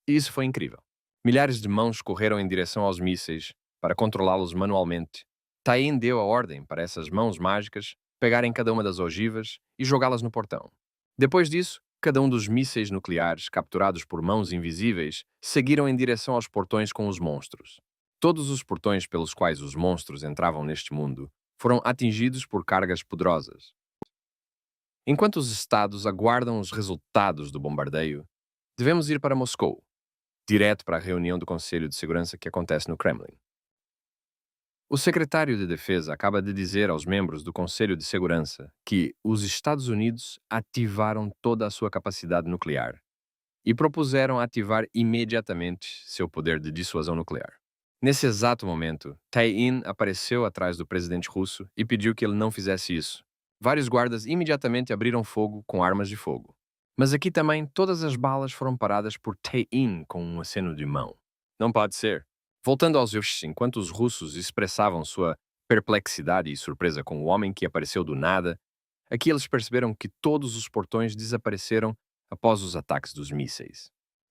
E isso foi incrível. Milhares de mãos correram em direção aos mísseis para controlá-los manualmente. Tai-In deu a ordem para essas mãos mágicas pegarem cada uma das ogivas e jogá-las no portão. Depois disso, cada um dos mísseis nucleares capturados por mãos invisíveis seguiram em direção aos portões com os monstros. Todos os portões pelos quais os monstros entravam neste mundo foram atingidos por cargas poderosas. Enquanto os estados aguardam os resultados do bombardeio, devemos ir para Moscou, direto para a reunião do Conselho de Segurança que acontece no Kremlin. O secretário de Defesa acaba de dizer aos membros do Conselho de Segurança que os Estados Unidos ativaram toda a sua capacidade nuclear e propuseram ativar imediatamente seu poder de dissuasão nuclear. Nesse exato momento, Tae-in apareceu atrás do presidente russo e pediu que ele não fizesse isso. Vários guardas imediatamente abriram fogo com armas de fogo. Mas aqui também todas as balas foram paradas por Tae-in com um aceno de mão. Não pode ser. Voltando aos Yush, enquanto os russos expressavam sua perplexidade e surpresa com o homem que apareceu do nada, aqui eles perceberam que todos os portões desapareceram após os ataques dos mísseis.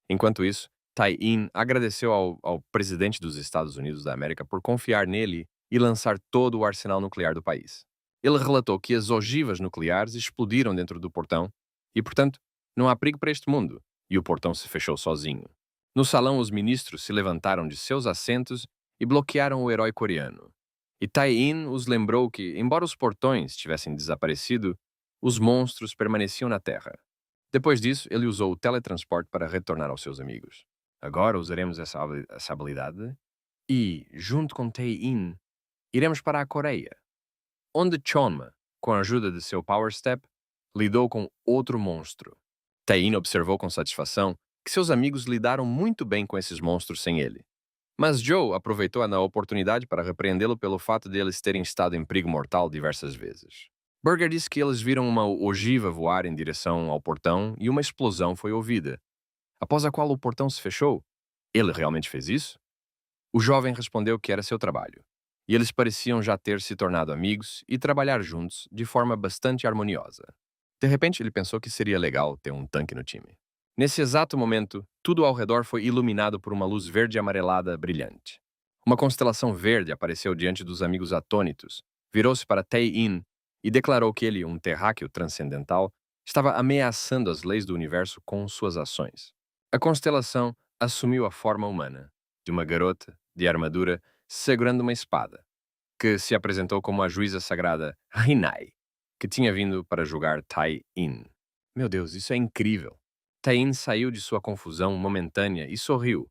Enquanto isso, Tae-in agradeceu ao presidente dos Estados Unidos da América por confiar nele e lançar todo o arsenal nuclear do país. Ele relatou que as ogivas nucleares explodiram dentro do portão e, portanto, não há perigo para este mundo, e o portão se fechou sozinho. No salão, os ministros se levantaram de seus assentos e bloquearam o herói coreano. E Tae-in os lembrou que, embora os portões tivessem desaparecido, os monstros permaneciam na Terra. Depois disso, ele usou o teletransporte para retornar aos seus amigos. Agora usaremos essa habilidade e, junto com Tae-in, iremos para a Coreia, onde Chonma, com a ajuda de seu Power Step, lidou com outro monstro. Tae-in observou com satisfação que seus amigos lidaram muito bem com esses monstros sem ele. Mas Joe aproveitou a oportunidade para repreendê-lo pelo fato de eles terem estado em perigo mortal diversas vezes. Burger disse que eles viram uma ogiva voar em direção ao portão e uma explosão foi ouvida, após a qual o portão se fechou. Ele realmente fez isso? O jovem respondeu que era seu trabalho, e eles pareciam já ter se tornado amigos e trabalhar juntos de forma bastante harmoniosa. De repente, ele pensou que seria legal ter um tanque no time. Nesse exato momento, tudo ao redor foi iluminado por uma luz verde amarelada brilhante. Uma constelação verde apareceu diante dos amigos atônitos, virou-se para Tae-in e declarou que ele, um terráqueo transcendental, estava ameaçando as leis do universo com suas ações. A constelação assumiu a forma humana, de uma garota, de armadura, segurando uma espada, que se apresentou como a juíza sagrada Rinai, que tinha vindo para julgar Tae-in. Meu Deus, isso é incrível! Tae-in saiu de sua confusão momentânea e sorriu,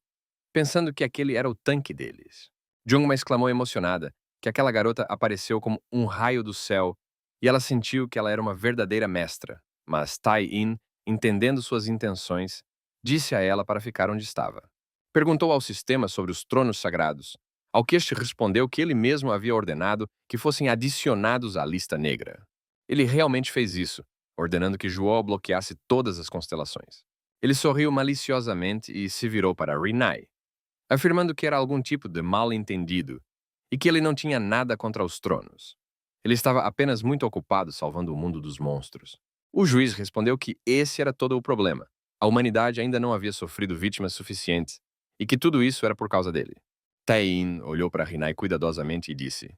pensando que aquele era o tanque deles. Jungma exclamou emocionada que aquela garota apareceu como um raio do céu e ela sentiu que ela era uma verdadeira mestra. Mas Tae-in, entendendo suas intenções, disse a ela para ficar onde estava. Perguntou ao sistema sobre os tronos sagrados, ao que este respondeu que ele mesmo havia ordenado que fossem adicionados à lista negra. Ele realmente fez isso, ordenando que João bloqueasse todas as constelações. Ele sorriu maliciosamente e se virou para Rinai, afirmando que era algum tipo de mal-entendido e que ele não tinha nada contra os tronos. Ele estava apenas muito ocupado salvando o mundo dos monstros. O juiz respondeu que esse era todo o problema. A humanidade ainda não havia sofrido vítimas suficientes e que tudo isso era por causa dele. Tae-in olhou para Rinai cuidadosamente e disse: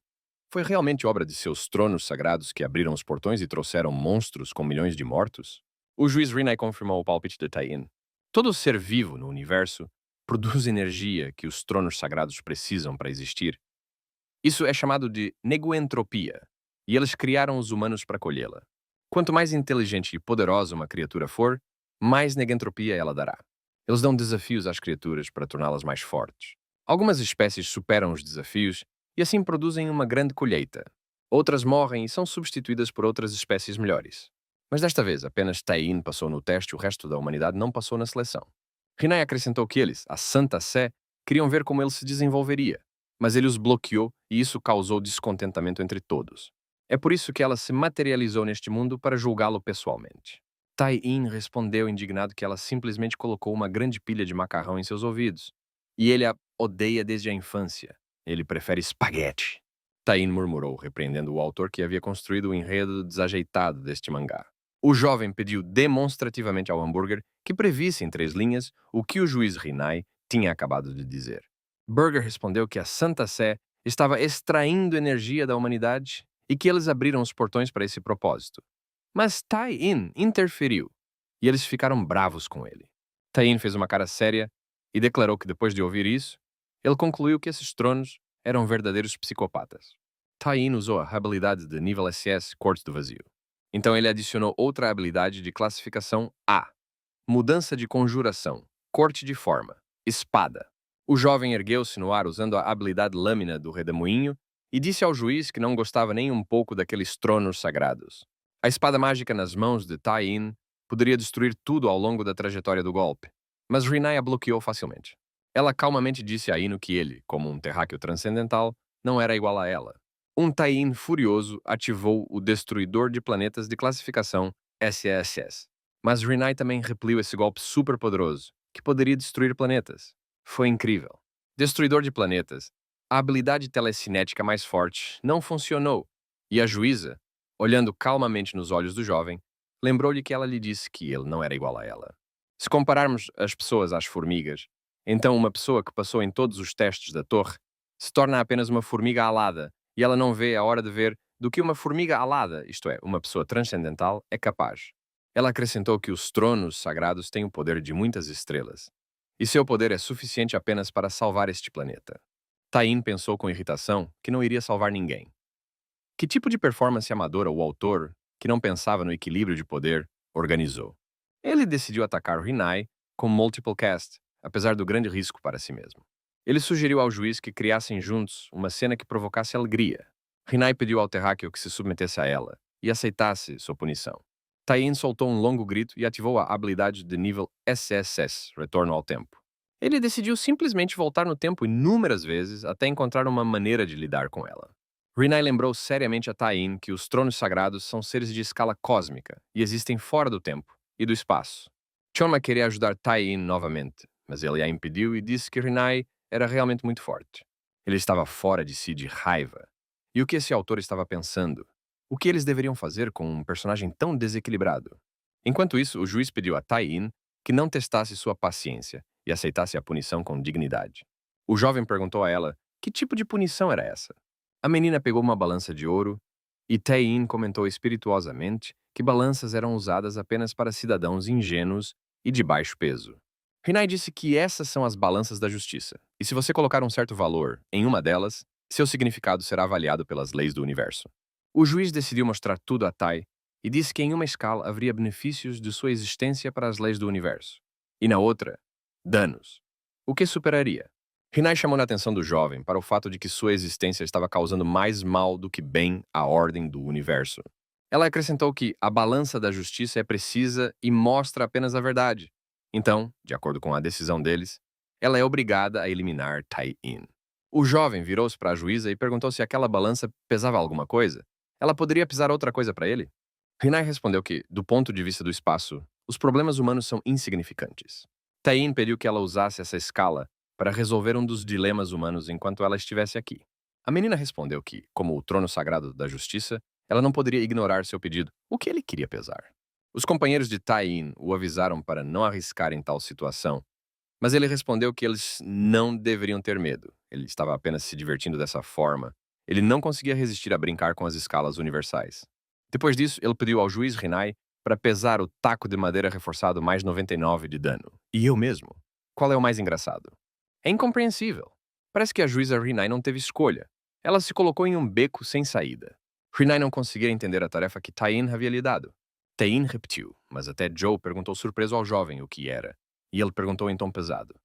"Foi realmente obra de seus tronos sagrados que abriram os portões e trouxeram monstros com milhões de mortos?" O juiz Rinai confirmou o palpite de Tae-in. Todo ser vivo no universo produz energia que os tronos sagrados precisam para existir. Isso é chamado de neguentropia, e eles criaram os humanos para colhê-la. Quanto mais inteligente e poderosa uma criatura for, mais negentropia ela dará. Eles dão desafios às criaturas para torná-las mais fortes. Algumas espécies superam os desafios e assim produzem uma grande colheita. Outras morrem e são substituídas por outras espécies melhores. Mas desta vez, apenas Tae-in passou no teste e o resto da humanidade não passou na seleção. Rinai acrescentou que eles, a Santa Sé, queriam ver como ele se desenvolveria, mas ele os bloqueou e isso causou descontentamento entre todos. É por isso que ela se materializou neste mundo para julgá-lo pessoalmente. Tae-in respondeu indignado que ela simplesmente colocou uma grande pilha de macarrão em seus ouvidos. E ele a odeia desde a infância. Ele prefere espaguete. Tae-in murmurou, repreendendo o autor que havia construído o enredo desajeitado deste mangá. O jovem pediu demonstrativamente ao hambúrguer que previsse em 3 linhas o que o juiz Rinai tinha acabado de dizer. Burger respondeu que a Santa Sé estava extraindo energia da humanidade e que eles abriram os portões para esse propósito. Mas Tae-in interferiu, e eles ficaram bravos com ele. Tae-in fez uma cara séria e declarou que depois de ouvir isso, ele concluiu que esses tronos eram verdadeiros psicopatas. Tae-in usou a habilidade de nível SS Corte do Vazio. Então ele adicionou outra habilidade de classificação A. Mudança de conjuração, corte de forma, espada. O jovem ergueu-se no ar usando a habilidade Lâmina do Redemoinho e disse ao juiz que não gostava nem um pouco daqueles tronos sagrados. A espada mágica nas mãos de Tai-in poderia destruir tudo ao longo da trajetória do golpe, mas Rinai a bloqueou facilmente. Ela calmamente disse a Ino que ele, como um terráqueo transcendental, não era igual a ela. Um Tai-in furioso ativou o Destruidor de Planetas de classificação SSS. Mas Rinai também repeliu esse golpe super poderoso, que poderia destruir planetas. Foi incrível. Destruidor de Planetas, a habilidade telecinética mais forte, não funcionou, e a juíza, olhando calmamente nos olhos do jovem, lembrou-lhe que ela lhe disse que ele não era igual a ela. Se compararmos as pessoas às formigas, então uma pessoa que passou em todos os testes da torre se torna apenas uma formiga alada, e ela não vê a hora de ver do que uma formiga alada, isto é, uma pessoa transcendental, é capaz. Ela acrescentou que os tronos sagrados têm o poder de muitas estrelas, e seu poder é suficiente apenas para salvar este planeta. Tain pensou com irritação que não iria salvar ninguém. Que tipo de performance amadora o autor, que não pensava no equilíbrio de poder, organizou? Ele decidiu atacar Rinai com Multiple Cast, apesar do grande risco para si mesmo. Ele sugeriu ao juiz que criassem juntos uma cena que provocasse alegria. Rinai pediu ao terráqueo que se submetesse a ela e aceitasse sua punição. Tain soltou um longo grito e ativou a habilidade de nível SSS, Retorno ao Tempo. Ele decidiu simplesmente voltar no tempo inúmeras vezes até encontrar uma maneira de lidar com ela. Rinai lembrou seriamente a Tain que os tronos sagrados são seres de escala cósmica e existem fora do tempo e do espaço. Choma queria ajudar Tain novamente, mas ele a impediu e disse que Rinai era realmente muito forte. Ele estava fora de si de raiva. E o que esse autor estava pensando? O que eles deveriam fazer com um personagem tão desequilibrado? Enquanto isso, o juiz pediu a Tain que não testasse sua paciência e aceitasse a punição com dignidade. O jovem perguntou a ela que tipo de punição era essa. A menina pegou uma balança de ouro e Tain comentou espirituosamente que balanças eram usadas apenas para cidadãos ingênuos e de baixo peso. Rinai disse que essas são as balanças da justiça, e se você colocar um certo valor em uma delas, seu significado será avaliado pelas leis do universo. O juiz decidiu mostrar tudo a Tai e disse que em uma escala haveria benefícios de sua existência para as leis do universo, e na outra, danos. O que superaria? Rinai chamou a atenção do jovem para o fato de que sua existência estava causando mais mal do que bem à ordem do universo. Ela acrescentou que a balança da justiça é precisa e mostra apenas a verdade. Então, de acordo com a decisão deles, ela é obrigada a eliminar Tai-in. O jovem virou-se para a juíza e perguntou se aquela balança pesava alguma coisa. Ela poderia pesar outra coisa para ele? Rinai respondeu que, do ponto de vista do espaço, os problemas humanos são insignificantes. Tai-in pediu que ela usasse essa escala para resolver um dos dilemas humanos enquanto ela estivesse aqui. A menina respondeu que, como o trono sagrado da justiça, ela não poderia ignorar seu pedido, o que ele queria pesar. Os companheiros de Tai-in o avisaram para não arriscar em tal situação, mas ele respondeu que eles não deveriam ter medo. Ele estava apenas se divertindo dessa forma. Ele não conseguia resistir a brincar com as escalas universais. Depois disso, ele pediu ao juiz Rinai para pesar o taco de madeira reforçado mais 99 de dano. E eu mesmo. Qual é o mais engraçado? É incompreensível. Parece que a juíza Rinai não teve escolha. Ela se colocou em um beco sem saída. Rinai não conseguia entender a tarefa que Tain havia lhe dado. Tain repetiu, mas até Joe perguntou surpreso ao jovem o que era. E ele perguntou em tom pesado.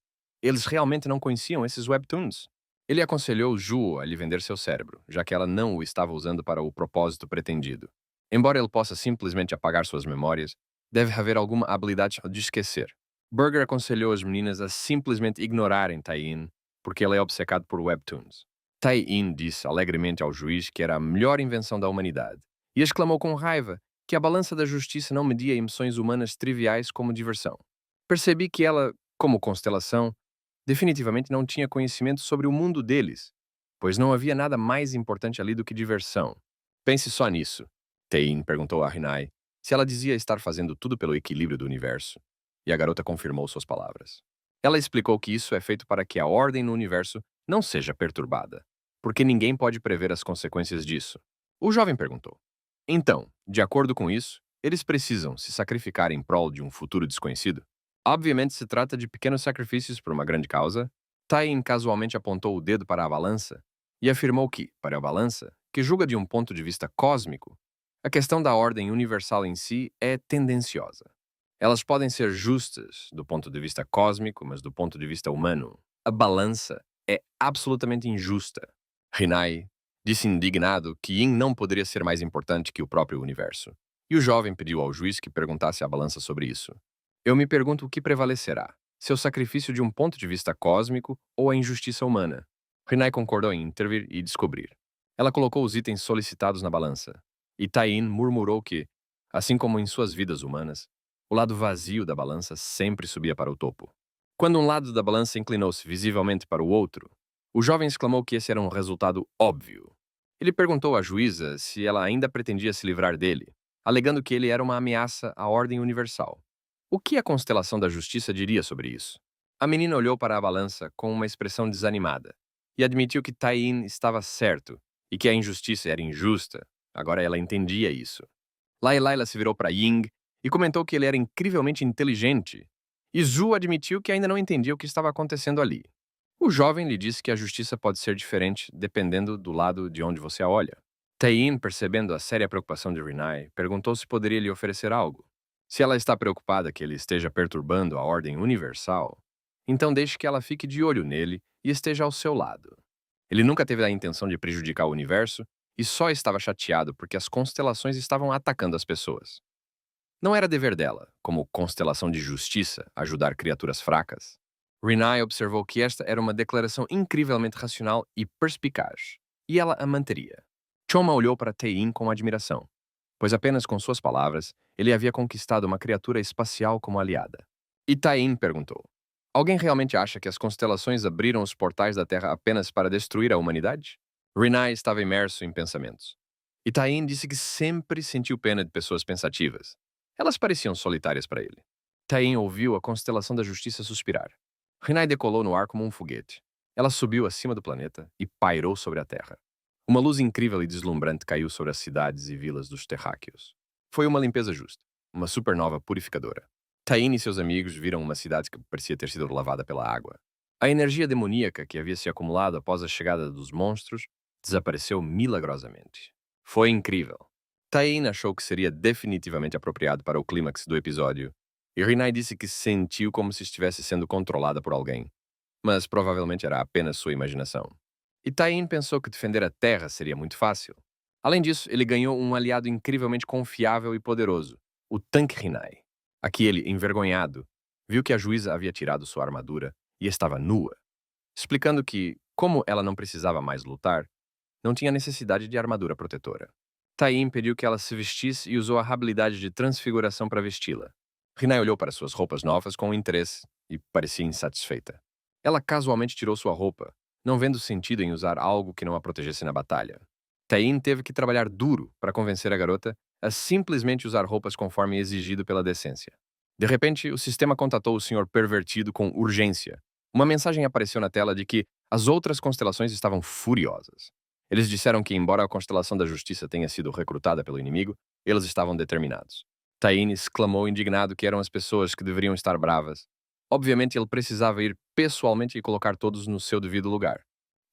Eles realmente não conheciam esses webtoons? Ele aconselhou Juo a lhe vender seu cérebro, já que ela não o estava usando para o propósito pretendido. Embora ele possa simplesmente apagar suas memórias, deve haver alguma habilidade de esquecer. Burger aconselhou as meninas a simplesmente ignorarem Tai-in, porque ele é obcecado por webtoons. Tai-in disse alegremente ao juiz que era a melhor invenção da humanidade, e exclamou com raiva que a balança da justiça não media emoções humanas triviais como diversão. Percebi que ela, como constelação, definitivamente não tinha conhecimento sobre o mundo deles, pois não havia nada mais importante ali do que diversão. Pense só nisso. Tain perguntou a Rinai se ela dizia estar fazendo tudo pelo equilíbrio do universo, e a garota confirmou suas palavras. Ela explicou que isso é feito para que a ordem no universo não seja perturbada, porque ninguém pode prever as consequências disso. O jovem perguntou. Então, de acordo com isso, eles precisam se sacrificar em prol de um futuro desconhecido? Obviamente se trata de pequenos sacrifícios por uma grande causa. Tain casualmente apontou o dedo para a balança e afirmou que, para a balança, que julga de um ponto de vista cósmico, a questão da ordem universal em si é tendenciosa. Elas podem ser justas do ponto de vista cósmico, mas do ponto de vista humano, a balança é absolutamente injusta. Rinai Disse indignado que Yin não poderia ser mais importante que o próprio universo. E o jovem pediu ao juiz que perguntasse à balança sobre isso. Eu me pergunto o que prevalecerá: seu sacrifício de um ponto de vista cósmico ou a injustiça humana? Rinai concordou em intervir e descobrir. Ela colocou os itens solicitados na balança. E Tain murmurou que, assim como em suas vidas humanas, o lado vazio da balança sempre subia para o topo. Quando um lado da balança inclinou-se visivelmente para o outro, o jovem exclamou que esse era um resultado óbvio. Ele perguntou à juíza se ela ainda pretendia se livrar dele, alegando que ele era uma ameaça à ordem universal. O que a constelação da justiça diria sobre isso? A menina olhou para a balança com uma expressão desanimada e admitiu que Tain estava certo e que a injustiça era injusta. Agora ela entendia isso. Laila se virou para Ying e comentou que ele era incrivelmente inteligente. E Zhu admitiu que ainda não entendia o que estava acontecendo ali. O jovem lhe disse que a justiça pode ser diferente dependendo do lado de onde você a olha. Tain, percebendo a séria preocupação de Rinai, perguntou se poderia lhe oferecer algo. Se ela está preocupada que ele esteja perturbando a ordem universal, então deixe que ela fique de olho nele e esteja ao seu lado. Ele nunca teve a intenção de prejudicar o universo e só estava chateado porque as constelações estavam atacando as pessoas. Não era dever dela, como constelação de justiça, ajudar criaturas fracas. Rinai observou que esta era uma declaração incrivelmente racional e perspicaz, e ela a manteria. Choma olhou para Tain com admiração, pois apenas com suas palavras ele havia conquistado uma criatura espacial como aliada. E Tain perguntou: alguém realmente acha que as constelações abriram os portais da Terra apenas para destruir a humanidade? Rinai estava imerso em pensamentos. E Tain disse que sempre sentiu pena de pessoas pensativas. Elas pareciam solitárias para ele. Tain ouviu a constelação da justiça suspirar. Rinai decolou no ar como um foguete. Ela subiu acima do planeta e pairou sobre a Terra. Uma luz incrível e deslumbrante caiu sobre as cidades e vilas dos terráqueos. Foi uma limpeza justa, uma supernova purificadora. Tain e seus amigos viram uma cidade que parecia ter sido lavada pela água. A energia demoníaca que havia se acumulado após a chegada dos monstros desapareceu milagrosamente. Foi incrível. Tain achou que seria definitivamente apropriado para o clímax do episódio, e Rinai disse que sentiu como se estivesse sendo controlada por alguém, mas provavelmente era apenas sua imaginação. E Tain pensou que defender a Terra seria muito fácil. Além disso, ele ganhou um aliado incrivelmente confiável e poderoso, o Tanque Rinai. Aqui ele, envergonhado, viu que a juíza havia tirado sua armadura e estava nua, explicando que, como ela não precisava mais lutar, não tinha necessidade de armadura protetora. Tain pediu que ela se vestisse e usou a habilidade de transfiguração para vesti-la. Rinai olhou para suas roupas novas com interesse e parecia insatisfeita. Ela casualmente tirou sua roupa, não vendo sentido em usar algo que não a protegesse na batalha. Tain teve que trabalhar duro para convencer a garota a simplesmente usar roupas conforme exigido pela decência. De repente, o sistema contatou o senhor pervertido com urgência. Uma mensagem apareceu na tela de que as outras constelações estavam furiosas. Eles disseram que, embora a constelação da justiça tenha sido recrutada pelo inimigo, eles estavam determinados. Tain exclamou indignado que eram as pessoas que deveriam estar bravas. Obviamente, ele precisava ir pessoalmente e colocar todos no seu devido lugar.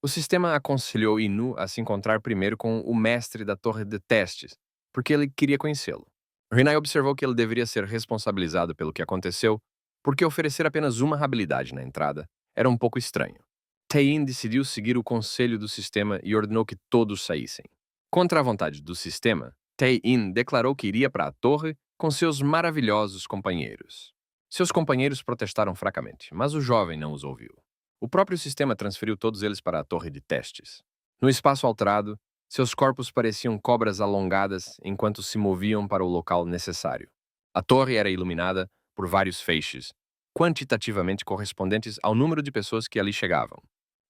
O sistema aconselhou Inu a se encontrar primeiro com o mestre da torre de testes, porque ele queria conhecê-lo. Rinai observou que ele deveria ser responsabilizado pelo que aconteceu, porque oferecer apenas uma habilidade na entrada era um pouco estranho. Tain decidiu seguir o conselho do sistema e ordenou que todos saíssem. Contra a vontade do sistema, Tain declarou que iria para a torre com seus maravilhosos companheiros. Seus companheiros protestaram fracamente, mas o jovem não os ouviu. O próprio sistema transferiu todos eles para a torre de testes. No espaço alterado, seus corpos pareciam cobras alongadas enquanto se moviam para o local necessário. A torre era iluminada por vários feixes, quantitativamente correspondentes ao número de pessoas que ali chegavam.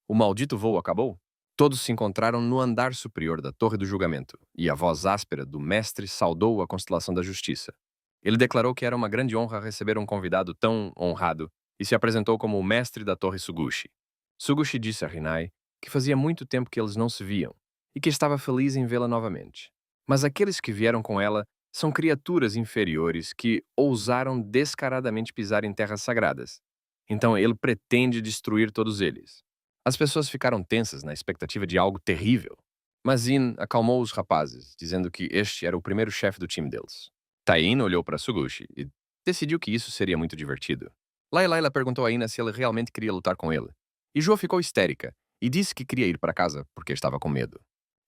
O maldito voo acabou? Todos se encontraram no andar superior da Torre do Julgamento, e a voz áspera do mestre saudou a constelação da justiça. Ele declarou que era uma grande honra receber um convidado tão honrado e se apresentou como o mestre da Torre Sugushi. Sugushi disse a Rinai que fazia muito tempo que eles não se viam e que estava feliz em vê-la novamente. Mas aqueles que vieram com ela são criaturas inferiores que ousaram descaradamente pisar em terras sagradas. Então ele pretende destruir todos eles. As pessoas ficaram tensas na expectativa de algo terrível. Mas Yin acalmou os rapazes, dizendo que este era o primeiro chefe do time deles. Tain olhou para Sugushi e decidiu que isso seria muito divertido. Laila perguntou a Ina se ele realmente queria lutar com ele. E Jo ficou histérica e disse que queria ir para casa porque estava com medo.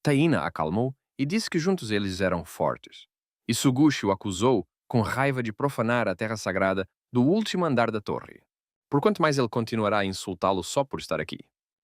Taina acalmou e disse que juntos eles eram fortes. E Sugushi o acusou com raiva de profanar a terra sagrada do último andar da torre. Por quanto mais ele continuará a insultá-lo só por estar aqui?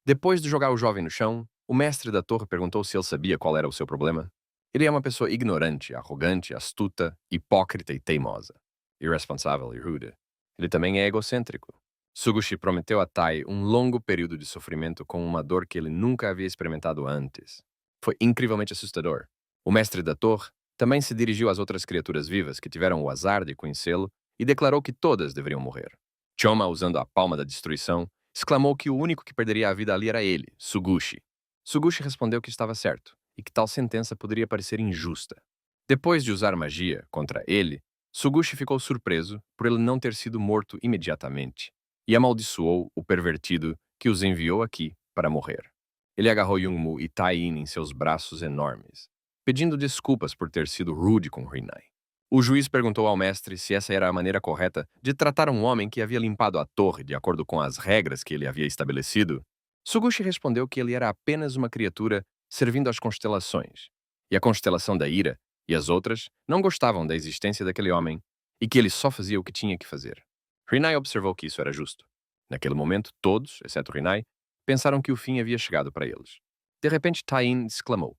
Depois de jogar o jovem no chão, o mestre da torre perguntou se ele sabia qual era o seu problema. Ele é uma pessoa ignorante, arrogante, astuta, hipócrita e teimosa. Irresponsável e rude. Ele também é egocêntrico. Sugushi prometeu a Tai um longo período de sofrimento com uma dor que ele nunca havia experimentado antes. Foi incrivelmente assustador. O mestre da torre também se dirigiu às outras criaturas vivas que tiveram o azar de conhecê-lo e declarou que todas deveriam morrer. Choma, usando a palma da destruição, exclamou que o único que perderia a vida ali era ele, Sugushi. Sugushi respondeu que estava certo e que tal sentença poderia parecer injusta. Depois de usar magia contra ele, Sugushi ficou surpreso por ele não ter sido morto imediatamente e amaldiçoou o pervertido que os enviou aqui para morrer. Ele agarrou Yungmu e Tai-in em seus braços enormes, pedindo desculpas por ter sido rude com Rinai. O juiz perguntou ao mestre se essa era a maneira correta de tratar um homem que havia limpado a torre de acordo com as regras que ele havia estabelecido. Sugushi respondeu que ele era apenas uma criatura servindo às constelações, e a constelação da ira e as outras não gostavam da existência daquele homem e que ele só fazia o que tinha que fazer. Rinai observou que isso era justo. Naquele momento, todos, exceto Rinai, pensaram que o fim havia chegado para eles. De repente, Tai-in exclamou,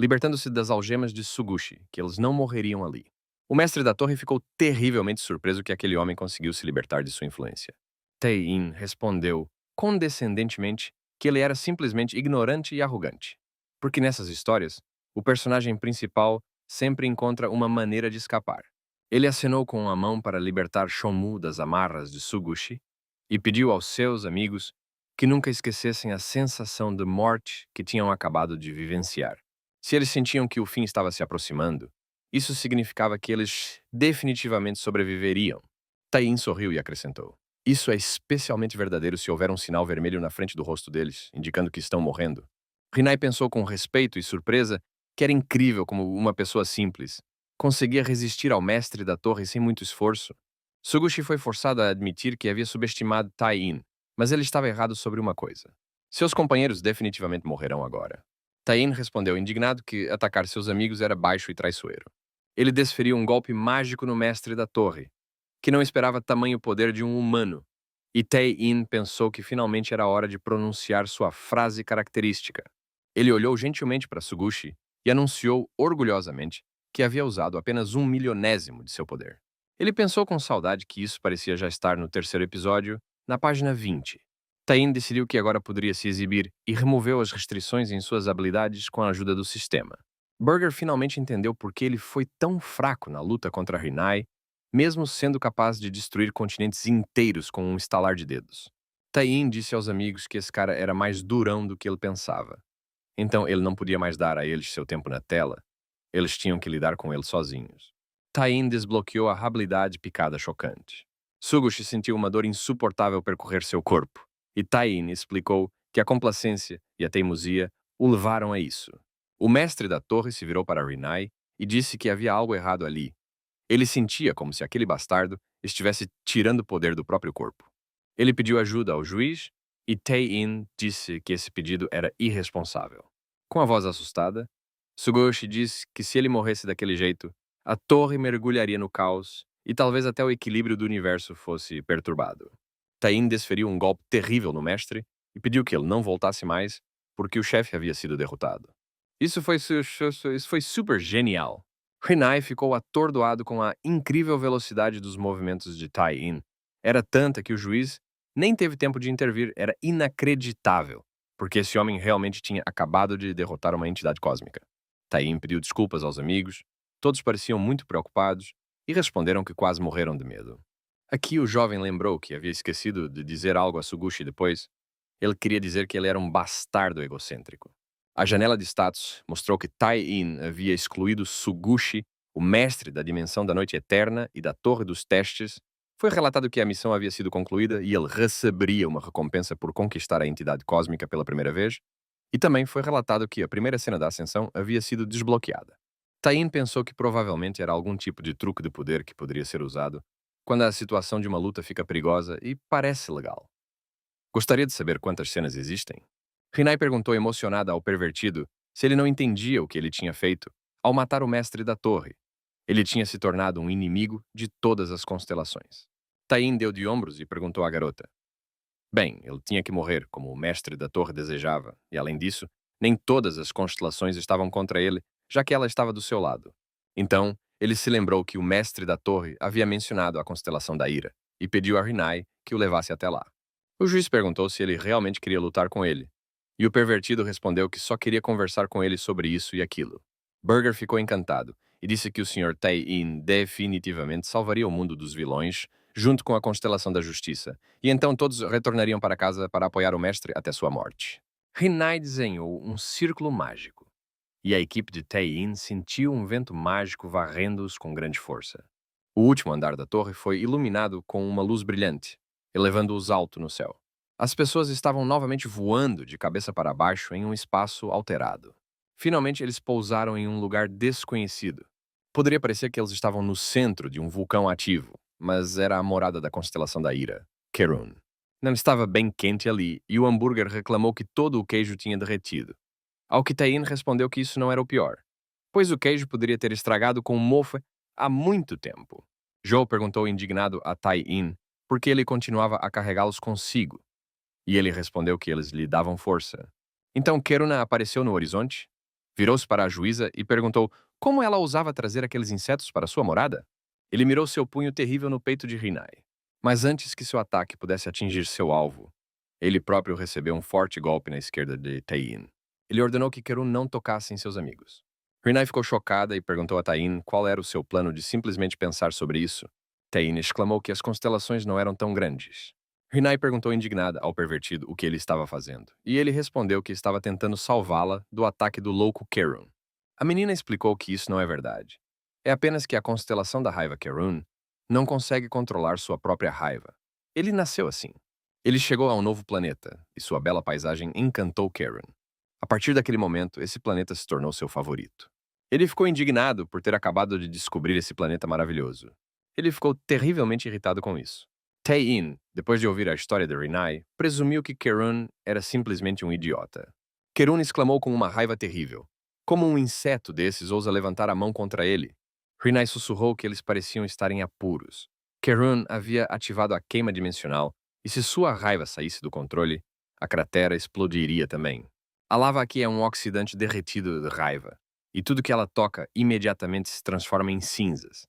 libertando-se das algemas de Sugushi, que eles não morreriam ali. O mestre da torre ficou terrivelmente surpreso que aquele homem conseguiu se libertar de sua influência. Tai-in respondeu condescendentemente que ele era simplesmente ignorante e arrogante. Porque nessas histórias, o personagem principal sempre encontra uma maneira de escapar. Ele acenou com a mão para libertar Shomu das amarras de Sugushi e pediu aos seus amigos que nunca esquecessem a sensação de morte que tinham acabado de vivenciar. Se eles sentiam que o fim estava se aproximando, isso significava que eles definitivamente sobreviveriam. Tai-in sorriu e acrescentou, isso é especialmente verdadeiro se houver um sinal vermelho na frente do rosto deles, indicando que estão morrendo. Rinai pensou com respeito e surpresa que era incrível como uma pessoa simples conseguia resistir ao mestre da torre sem muito esforço. Sugushi foi forçado a admitir que havia subestimado Tai-in, mas ele estava errado sobre uma coisa. Seus companheiros definitivamente morrerão agora. Tai-in respondeu indignado que atacar seus amigos era baixo e traiçoeiro. Ele desferiu um golpe mágico no mestre da torre, que não esperava tamanho poder de um humano, e Tai-in pensou que finalmente era hora de pronunciar sua frase característica. Ele olhou gentilmente para Sugushi e anunciou orgulhosamente que havia usado apenas 1/1000º de seu poder. Ele pensou com saudade que isso parecia já estar no terceiro episódio, na página 20. Tai-in decidiu que agora poderia se exibir e removeu as restrições em suas habilidades com a ajuda do sistema. Burger finalmente entendeu por que ele foi tão fraco na luta contra Rinai, mesmo sendo capaz de destruir continentes inteiros com um estalar de dedos. Tai-in disse aos amigos que esse cara era mais durão do que ele pensava. Então ele não podia mais dar a eles seu tempo na tela. Eles tinham que lidar com ele sozinhos. Tai-in desbloqueou a habilidade picada chocante. Sugushi sentiu uma dor insuportável percorrer seu corpo, e Tai-in explicou que a complacência e a teimosia o levaram a isso. O mestre da torre se virou para Rinai e disse que havia algo errado ali. Ele sentia como se aquele bastardo estivesse tirando o poder do próprio corpo. Ele pediu ajuda ao juiz e Tai-in disse que esse pedido era irresponsável. Com a voz assustada, Sugushi disse que se ele morresse daquele jeito, a torre mergulharia no caos e talvez até o equilíbrio do universo fosse perturbado. Tai-in desferiu um golpe terrível no mestre e pediu que ele não voltasse mais porque o chefe havia sido derrotado. Isso foi super genial. Rinai ficou atordoado com a incrível velocidade dos movimentos de Tai-in. Era tanta que o juiz nem teve tempo de intervir. Era inacreditável, porque esse homem realmente tinha acabado de derrotar uma entidade cósmica. Tai-in pediu desculpas aos amigos, todos pareciam muito preocupados e responderam que quase morreram de medo. Aqui o jovem lembrou que havia esquecido de dizer algo a Sugushi depois. Ele queria dizer que ele era um bastardo egocêntrico. A janela de status mostrou que Tai-in havia excluído Sugushi, o mestre da dimensão da noite eterna e da torre dos testes. Foi relatado que a missão havia sido concluída e ele receberia uma recompensa por conquistar a entidade cósmica pela primeira vez. E também foi relatado que a primeira cena da ascensão havia sido desbloqueada. Tai-in pensou que provavelmente era algum tipo de truque de poder que poderia ser usado quando a situação de uma luta fica perigosa e parece legal. Gostaria de saber quantas cenas existem? Rinai perguntou emocionada ao pervertido se ele não entendia o que ele tinha feito ao matar o mestre da torre. Ele tinha se tornado um inimigo de todas as constelações. Tain deu de ombros e perguntou à garota. Bem, ele tinha que morrer, como o mestre da torre desejava, e além disso, nem todas as constelações estavam contra ele, já que ela estava do seu lado. Então, ele se lembrou que o mestre da torre havia mencionado a constelação da ira, e pediu a Rinai que o levasse até lá. O juiz perguntou se ele realmente queria lutar com ele, e o pervertido respondeu que só queria conversar com ele sobre isso e aquilo. Burger ficou encantado e disse que o Sr. Tae-in definitivamente salvaria o mundo dos vilões, junto com a constelação da justiça, e então todos retornariam para casa para apoiar o mestre até sua morte. Rinai desenhou um círculo mágico, e a equipe de Tae-in sentiu um vento mágico varrendo-os com grande força. O último andar da torre foi iluminado com uma luz brilhante, elevando-os alto no céu. As pessoas estavam novamente voando de cabeça para baixo em um espaço alterado. Finalmente, eles pousaram em um lugar desconhecido. Poderia parecer que eles estavam no centro de um vulcão ativo, mas era a morada da constelação da ira, Kerun. Não estava bem quente ali, e o hambúrguer reclamou que todo o queijo tinha derretido. Ao que Tain respondeu que isso não era o pior, pois o queijo poderia ter estragado com mofo há muito tempo. Joe perguntou indignado a Tai-in por que ele continuava a carregá-los consigo, e ele respondeu que eles lhe davam força. Então Keruna apareceu no horizonte, virou-se para a juíza e perguntou como ela ousava trazer aqueles insetos para sua morada. Ele mirou seu punho terrível no peito de Rinai. Mas antes que seu ataque pudesse atingir seu alvo, ele próprio recebeu um forte golpe na esquerda de Tain. Ele ordenou que Kerun não tocasse em seus amigos. Rinai ficou chocada e perguntou a Tain qual era o seu plano de simplesmente pensar sobre isso. Tain exclamou que as constelações não eram tão grandes. Rinai perguntou indignada ao pervertido o que ele estava fazendo, e ele respondeu que estava tentando salvá-la do ataque do louco Kerun. A menina explicou que isso não é verdade. É apenas que a constelação da raiva Kerun não consegue controlar sua própria raiva. Ele nasceu assim. Ele chegou a um novo planeta, e sua bela paisagem encantou Kerun. A partir daquele momento, esse planeta se tornou seu favorito. Ele ficou indignado por ter acabado de descobrir esse planeta maravilhoso. Ele ficou terrivelmente irritado com isso. Tae-in, depois de ouvir a história de Rinai, presumiu que Kerun era simplesmente um idiota. Kerun exclamou com uma raiva terrível. Como um inseto desses ousa levantar a mão contra ele? Rinai sussurrou que eles pareciam estar em apuros. Kerun havia ativado a queima dimensional, e se sua raiva saísse do controle, a cratera explodiria também. A lava aqui é um oxidante derretido de raiva, e tudo que ela toca imediatamente se transforma em cinzas.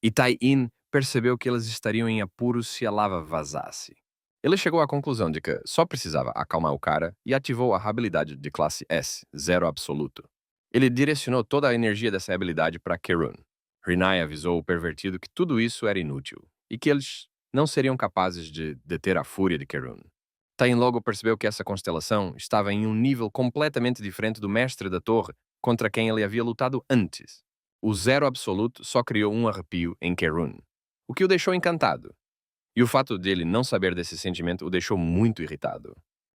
E Tai-in percebeu que elas estariam em apuros se a lava vazasse. Ele chegou à conclusão de que só precisava acalmar o cara e ativou a habilidade de classe S, zero absoluto. Ele direcionou toda a energia dessa habilidade para Kerun. Rinai avisou o pervertido que tudo isso era inútil e que eles não seriam capazes de deter a fúria de Kerun. Tain logo percebeu que essa constelação estava em um nível completamente diferente do mestre da torre contra quem ele havia lutado antes. O zero absoluto só criou um arrepio em Kerun, o que o deixou encantado. E o fato de ele não saber desse sentimento o deixou muito irritado.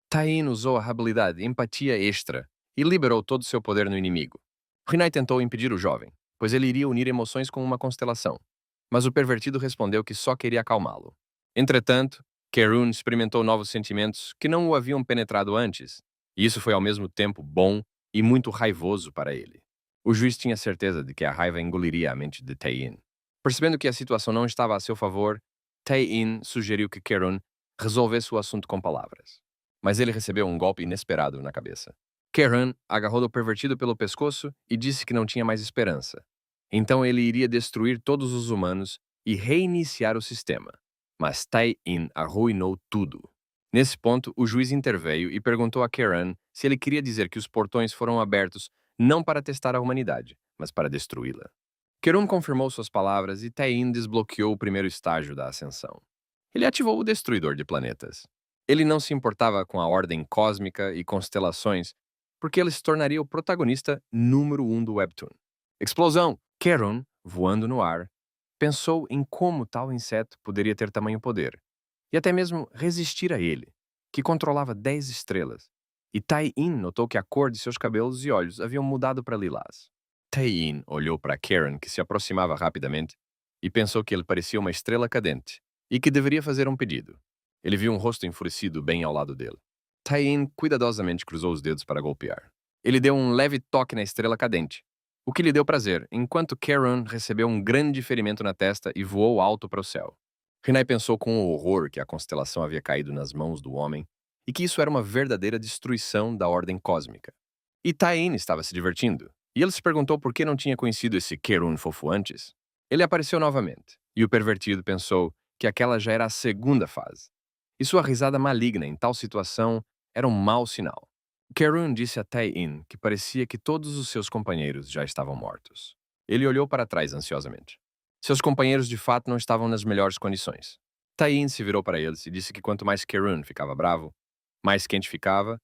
Tain usou a habilidade empatia extra e liberou todo seu poder no inimigo. Rinai tentou impedir o jovem, pois ele iria unir emoções com uma constelação, mas o pervertido respondeu que só queria acalmá-lo. Entretanto, Kerun experimentou novos sentimentos que não o haviam penetrado antes, e isso foi ao mesmo tempo bom e muito raivoso para ele. O juiz tinha certeza de que a raiva engoliria a mente de Tae-in. Percebendo que a situação não estava a seu favor, Tae-in sugeriu que Kerun resolvesse o assunto com palavras. Mas ele recebeu um golpe inesperado na cabeça. Kerun agarrou o pervertido pelo pescoço e disse que não tinha mais esperança. Então ele iria destruir todos os humanos e reiniciar o sistema. Mas Tai-in arruinou tudo. Nesse ponto, o juiz interveio e perguntou a Kerun se ele queria dizer que os portões foram abertos não para testar a humanidade, mas para destruí-la. Kerun confirmou suas palavras e Tai-in desbloqueou o primeiro estágio da ascensão. Ele ativou o destruidor de planetas. Ele não se importava com a ordem cósmica e constelações, porque ele se tornaria o protagonista número 1 do Webtoon. Explosão! Kerun, voando no ar, pensou em como tal inseto poderia ter tamanho poder, e até mesmo resistir a ele, que controlava 10 estrelas. E Tai-in notou que a cor de seus cabelos e olhos haviam mudado para lilás. Tai-in olhou para Kerun, que se aproximava rapidamente, e pensou que ele parecia uma estrela cadente, e que deveria fazer um pedido. Ele viu um rosto enfurecido bem ao lado dele. Tai-in cuidadosamente cruzou os dedos para golpear. Ele deu um leve toque na estrela cadente, o que lhe deu prazer, enquanto Karen recebeu um grande ferimento na testa e voou alto para o céu. Rinai pensou com horror que a constelação havia caído nas mãos do homem e que isso era uma verdadeira destruição da ordem cósmica. E Tain estava se divertindo, e ele se perguntou por que não tinha conhecido esse Kerun fofo antes. Ele apareceu novamente, e o pervertido pensou que aquela já era a segunda fase. E sua risada maligna em tal situação era um mau sinal. Kerun disse a Tain que parecia que todos os seus companheiros já estavam mortos. Ele olhou para trás ansiosamente. Seus companheiros de fato não estavam nas melhores condições. Tain se virou para eles e disse que quanto mais Kerun ficava bravo, mais quente ficava,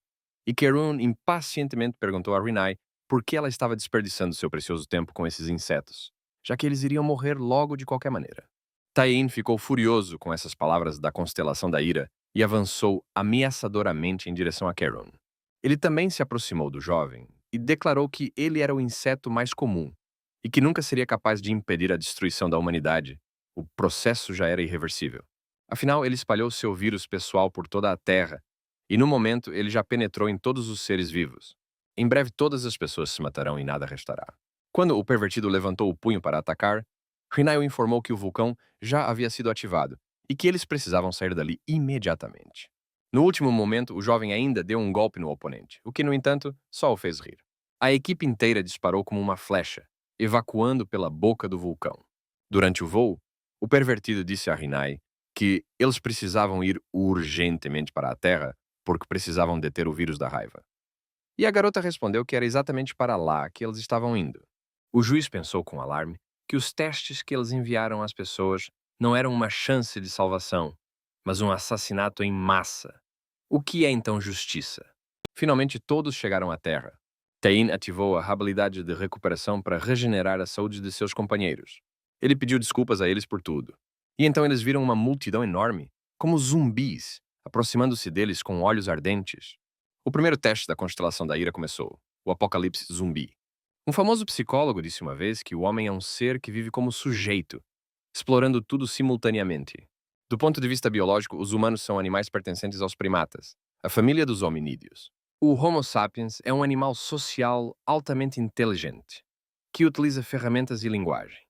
e Kerun impacientemente perguntou a Rinai por que ela estava desperdiçando seu precioso tempo com esses insetos, já que eles iriam morrer logo de qualquer maneira. Tain ficou furioso com essas palavras da constelação da ira e avançou ameaçadoramente em direção a Kerun. Ele também se aproximou do jovem e declarou que ele era o inseto mais comum e que nunca seria capaz de impedir a destruição da humanidade. O processo já era irreversível. Afinal, ele espalhou seu vírus pessoal por toda a Terra e, no momento, ele já penetrou em todos os seres vivos. Em breve, todas as pessoas se matarão e nada restará. Quando o pervertido levantou o punho para atacar, Rinai o informou que o vulcão já havia sido ativado e que eles precisavam sair dali imediatamente. No último momento, o jovem ainda deu um golpe no oponente, o que, no entanto, só o fez rir. A equipe inteira disparou como uma flecha, evacuando pela boca do vulcão. Durante o voo, o pervertido disse a Rinai que eles precisavam ir urgentemente para a Terra porque precisavam deter o vírus da raiva. E a garota respondeu que era exatamente para lá que eles estavam indo. O juiz pensou com alarme que os testes que eles enviaram às pessoas não eram uma chance de salvação, mas um assassinato em massa. O que é então justiça? Finalmente todos chegaram à Terra. Tain ativou a habilidade de recuperação para regenerar a saúde de seus companheiros. Ele pediu desculpas a eles por tudo. E então eles viram uma multidão enorme, como zumbis, aproximando-se deles com olhos ardentes. O primeiro teste da constelação da ira começou, o apocalipse zumbi. Um famoso psicólogo disse uma vez que o homem é um ser que vive como sujeito, explorando tudo simultaneamente. Do ponto de vista biológico, os humanos são animais pertencentes aos primatas, a família dos hominídeos. O Homo sapiens é um animal social altamente inteligente, que utiliza ferramentas e linguagem,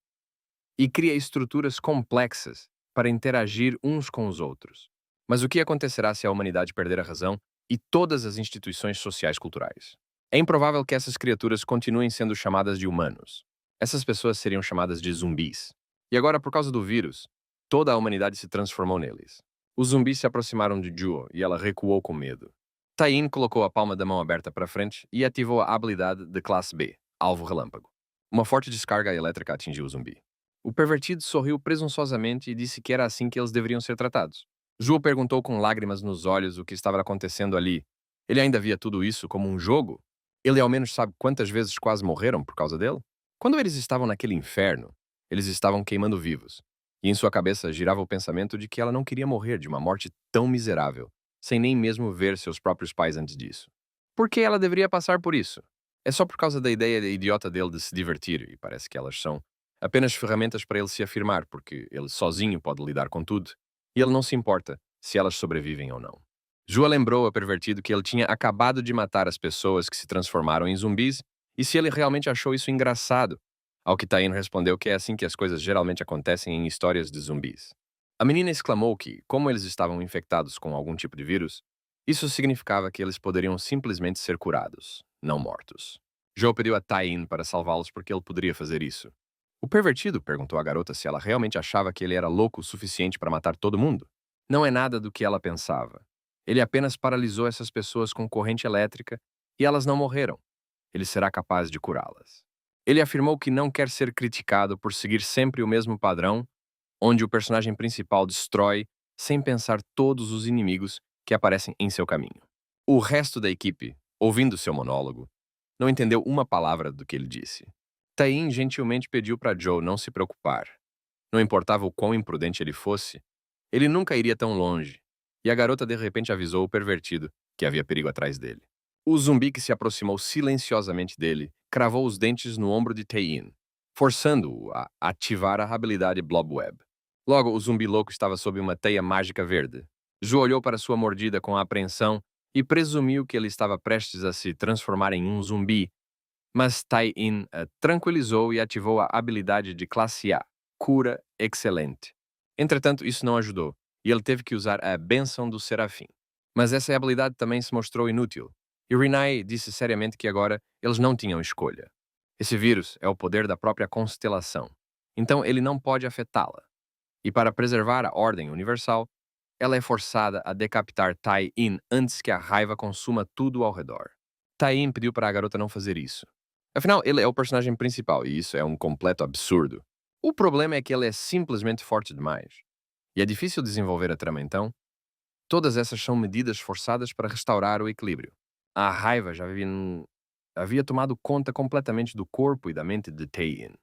e cria estruturas complexas para interagir uns com os outros. Mas o que acontecerá se a humanidade perder a razão e todas as instituições sociais culturais? É improvável que essas criaturas continuem sendo chamadas de humanos. Essas pessoas seriam chamadas de zumbis. E agora, por causa do vírus, toda a humanidade se transformou neles. Os zumbis se aproximaram de Juo e ela recuou com medo. Tain colocou a palma da mão aberta para frente e ativou a habilidade de classe B, alvo relâmpago. Uma forte descarga elétrica atingiu o zumbi. O pervertido sorriu presunçosamente e disse que era assim que eles deveriam ser tratados. Juo perguntou com lágrimas nos olhos o que estava acontecendo ali. Ele ainda via tudo isso como um jogo? Ele ao menos sabe quantas vezes quase morreram por causa dele? Quando eles estavam naquele inferno, eles estavam queimando vivos. E em sua cabeça girava o pensamento de que ela não queria morrer de uma morte tão miserável, sem nem mesmo ver seus próprios pais antes disso. Por que ela deveria passar por isso? É só por causa da ideia idiota dele de se divertir, e parece que elas são apenas ferramentas para ele se afirmar, porque ele sozinho pode lidar com tudo, e ele não se importa se elas sobrevivem ou não. Jua lembrou a pervertido que ele tinha acabado de matar as pessoas que se transformaram em zumbis, e se ele realmente achou isso engraçado, ao que Tain respondeu que é assim que as coisas geralmente acontecem em histórias de zumbis. A menina exclamou que, como eles estavam infectados com algum tipo de vírus, isso significava que eles poderiam simplesmente ser curados, não mortos. Joe pediu a Tain para salvá-los porque ele poderia fazer isso. O pervertido perguntou à garota se ela realmente achava que ele era louco o suficiente para matar todo mundo. Não é nada do que ela pensava. Ele apenas paralisou essas pessoas com corrente elétrica e elas não morreram. Ele será capaz de curá-las. Ele afirmou que não quer ser criticado por seguir sempre o mesmo padrão, onde o personagem principal destrói, sem pensar, todos os inimigos que aparecem em seu caminho. O resto da equipe, ouvindo seu monólogo, não entendeu uma palavra do que ele disse. Tain gentilmente pediu para Joe não se preocupar. Não importava o quão imprudente ele fosse, ele nunca iria tão longe, e a garota de repente avisou o pervertido que havia perigo atrás dele. O zumbi que se aproximou silenciosamente dele cravou os dentes no ombro de Tain, forçando-o a ativar a habilidade Blob Web. Logo, o zumbi louco estava sob uma teia mágica verde. Ju olhou para sua mordida com apreensão e presumiu que ele estava prestes a se transformar em um zumbi, mas Tai-in tranquilizou e ativou a habilidade de classe A, Cura Excelente. Entretanto, isso não ajudou, e ele teve que usar a Bênção do Serafim. Mas essa habilidade também se mostrou inútil, e Rinai disse seriamente que agora eles não tinham escolha. Esse vírus é o poder da própria constelação, então ele não pode afetá-la. E para preservar a ordem universal, ela é forçada a decapitar Tai-in antes que a raiva consuma tudo ao redor. Tai-in pediu para a garota não fazer isso. Afinal, ele é o personagem principal e isso é um completo absurdo. O problema é que ele é simplesmente forte demais. E é difícil desenvolver a trama então. Todas essas são medidas forçadas para restaurar o equilíbrio. A raiva já havia tomado conta completamente do corpo e da mente de Tai-in.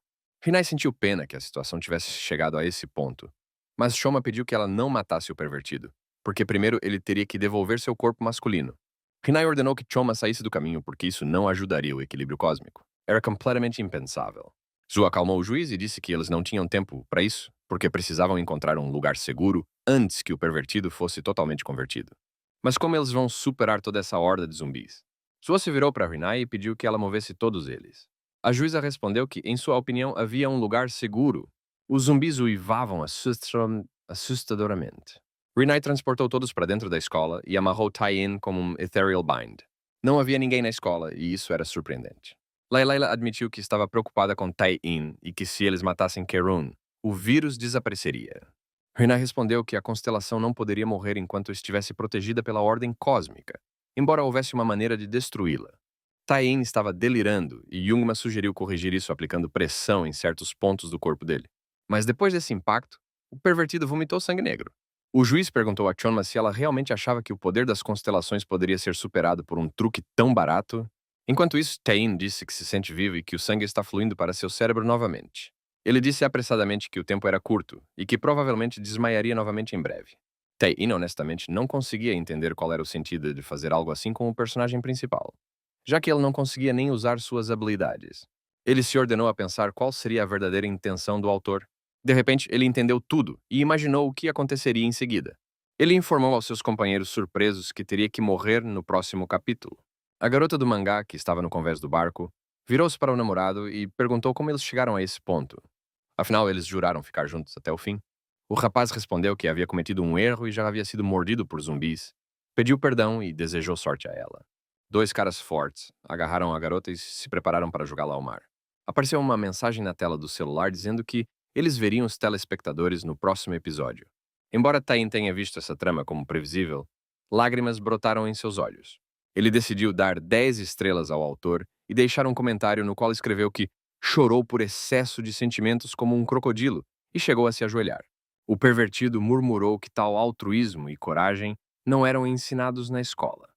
Rinai sentiu pena que a situação tivesse chegado a esse ponto, mas Shoma pediu que ela não matasse o pervertido, porque primeiro ele teria que devolver seu corpo masculino. Rinai ordenou que Choma saísse do caminho porque isso não ajudaria o equilíbrio cósmico. Era completamente impensável. Zu acalmou o juiz e disse que eles não tinham tempo para isso, porque precisavam encontrar um lugar seguro antes que o pervertido fosse totalmente convertido. Mas como eles vão superar toda essa horda de zumbis? Zu se virou para Rinai e pediu que ela movesse todos eles. A juíza respondeu que, em sua opinião, havia um lugar seguro. Os zumbis uivavam assustadoramente. Rinai transportou todos para dentro da escola e amarrou Tai-in como um ethereal bind. Não havia ninguém na escola e isso era surpreendente. Layla admitiu que estava preocupada com Tai-in e que se eles matassem Kerun, o vírus desapareceria. Rinai respondeu que a constelação não poderia morrer enquanto estivesse protegida pela ordem cósmica, embora houvesse uma maneira de destruí-la. Tai-in estava delirando e Jungma sugeriu corrigir isso aplicando pressão em certos pontos do corpo dele. Mas depois desse impacto, o pervertido vomitou sangue negro. O juiz perguntou a Chonma se ela realmente achava que o poder das constelações poderia ser superado por um truque tão barato. Enquanto isso, Tai-in disse que se sente vivo e que o sangue está fluindo para seu cérebro novamente. Ele disse apressadamente que o tempo era curto e que provavelmente desmaiaria novamente em breve. Tai-in honestamente não conseguia entender qual era o sentido de fazer algo assim com o personagem principal, já que ele não conseguia nem usar suas habilidades. Ele se ordenou a pensar qual seria a verdadeira intenção do autor. De repente, ele entendeu tudo e imaginou o que aconteceria em seguida. Ele informou aos seus companheiros surpresos que teria que morrer no próximo capítulo. A garota do mangá, que estava no convés do barco, virou-se para o namorado e perguntou como eles chegaram a esse ponto. Afinal, eles juraram ficar juntos até o fim. O rapaz respondeu que havia cometido um erro e já havia sido mordido por zumbis. Pediu perdão e desejou sorte a ela. Dois caras fortes agarraram a garota e se prepararam para jogá-la ao mar. Apareceu uma mensagem na tela do celular dizendo que eles veriam os telespectadores no próximo episódio. Embora Tai-in tenha visto essa trama como previsível, lágrimas brotaram em seus olhos. Ele decidiu dar 10 estrelas ao autor e deixar um comentário no qual escreveu que chorou por excesso de sentimentos como um crocodilo e chegou a se ajoelhar. O pervertido murmurou que tal altruísmo e coragem não eram ensinados na escola.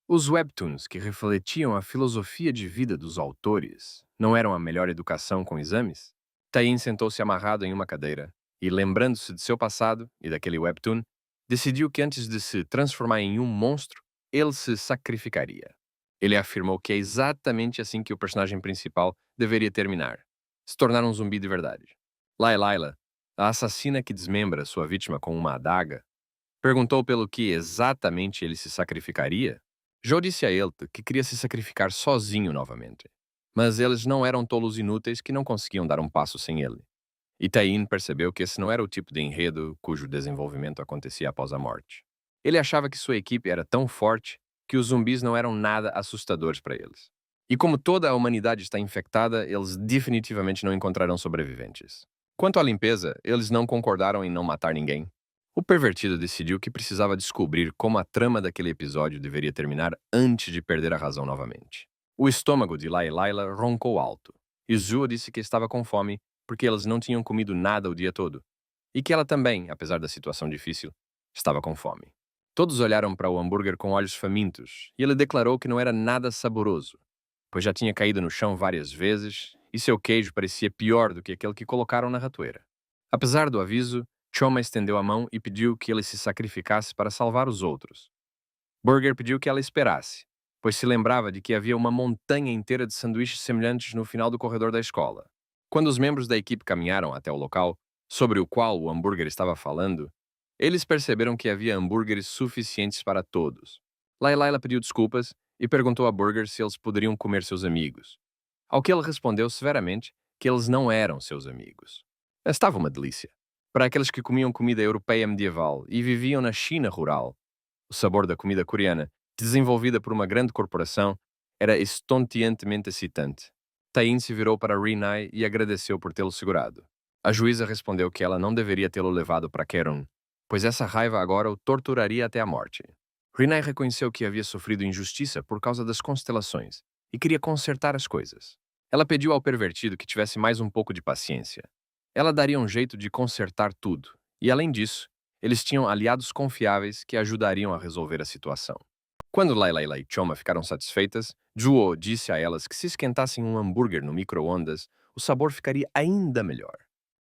Os webtoons que refletiam a filosofia de vida dos autores não eram a melhor educação com exames? Tai-in sentou-se amarrado em uma cadeira e, lembrando-se de seu passado e daquele webtoon, decidiu que antes de se transformar em um monstro, ele se sacrificaria. Ele afirmou que é exatamente assim que o personagem principal deveria terminar, se tornar um zumbi de verdade. Layla, a assassina que desmembra sua vítima com uma adaga, perguntou pelo que exatamente ele se sacrificaria. Jo disse a ele que queria se sacrificar sozinho novamente. Mas eles não eram tolos inúteis que não conseguiam dar um passo sem ele. E Tai-in percebeu que esse não era o tipo de enredo cujo desenvolvimento acontecia após a morte. Ele achava que sua equipe era tão forte que os zumbis não eram nada assustadores para eles. E como toda a humanidade está infectada, eles definitivamente não encontrarão sobreviventes. Quanto à limpeza, eles não concordaram em não matar ninguém. O pervertido decidiu que precisava descobrir como a trama daquele episódio deveria terminar antes de perder a razão novamente. O estômago de Layla roncou alto, e Zuo disse que estava com fome porque eles não tinham comido nada o dia todo, e que ela também, apesar da situação difícil, estava com fome. Todos olharam para o hambúrguer com olhos famintos, e ele declarou que não era nada saboroso, pois já tinha caído no chão várias vezes e seu queijo parecia pior do que aquele que colocaram na ratoeira. Apesar do aviso, Choma estendeu a mão e pediu que ele se sacrificasse para salvar os outros. Burger pediu que ela esperasse, pois se lembrava de que havia uma montanha inteira de sanduíches semelhantes no final do corredor da escola. Quando os membros da equipe caminharam até o local, sobre o qual o hambúrguer estava falando, Eles perceberam que havia hambúrgueres suficientes para todos. Layla pediu desculpas e perguntou a Burger se eles poderiam comer seus amigos. Ao que ele respondeu severamente que eles não eram seus amigos. Estava uma delícia. Para aqueles que comiam comida europeia medieval e viviam na China rural, o sabor da comida coreana, desenvolvida por uma grande corporação, era estonteantemente excitante. Tain se virou para Rinai e agradeceu por tê-lo segurado. A juíza respondeu que ela não deveria tê-lo levado para Kerun, pois essa raiva agora o torturaria até a morte. Rinai reconheceu que havia sofrido injustiça por causa das constelações e queria consertar as coisas. Ela pediu ao pervertido que tivesse mais um pouco de paciência. Ela daria um jeito de consertar tudo, e além disso, eles tinham aliados confiáveis que ajudariam a resolver a situação. Quando Layla e Choma ficaram satisfeitas, Juo disse a elas que se esquentassem um hambúrguer no micro-ondas, o sabor ficaria ainda melhor.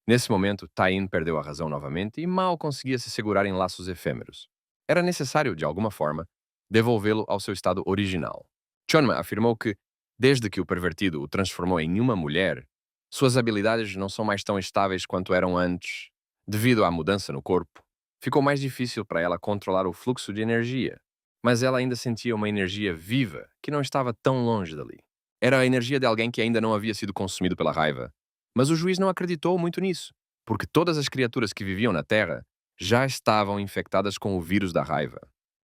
Nesse momento, Tain perdeu a razão novamente e mal conseguia se segurar em laços efêmeros. Era necessário, de alguma forma, devolvê-lo ao seu estado original. Chonma afirmou que, desde que o pervertido o transformou em uma mulher, suas habilidades não são mais tão estáveis quanto eram antes. Devido à mudança no corpo, ficou mais difícil para ela controlar o fluxo de energia, mas ela ainda sentia uma energia viva que não estava tão longe dali. Era a energia de alguém que ainda não havia sido consumido pela raiva. Mas o juiz não acreditou muito nisso, porque todas as criaturas que viviam na Terra já estavam infectadas com o vírus da raiva.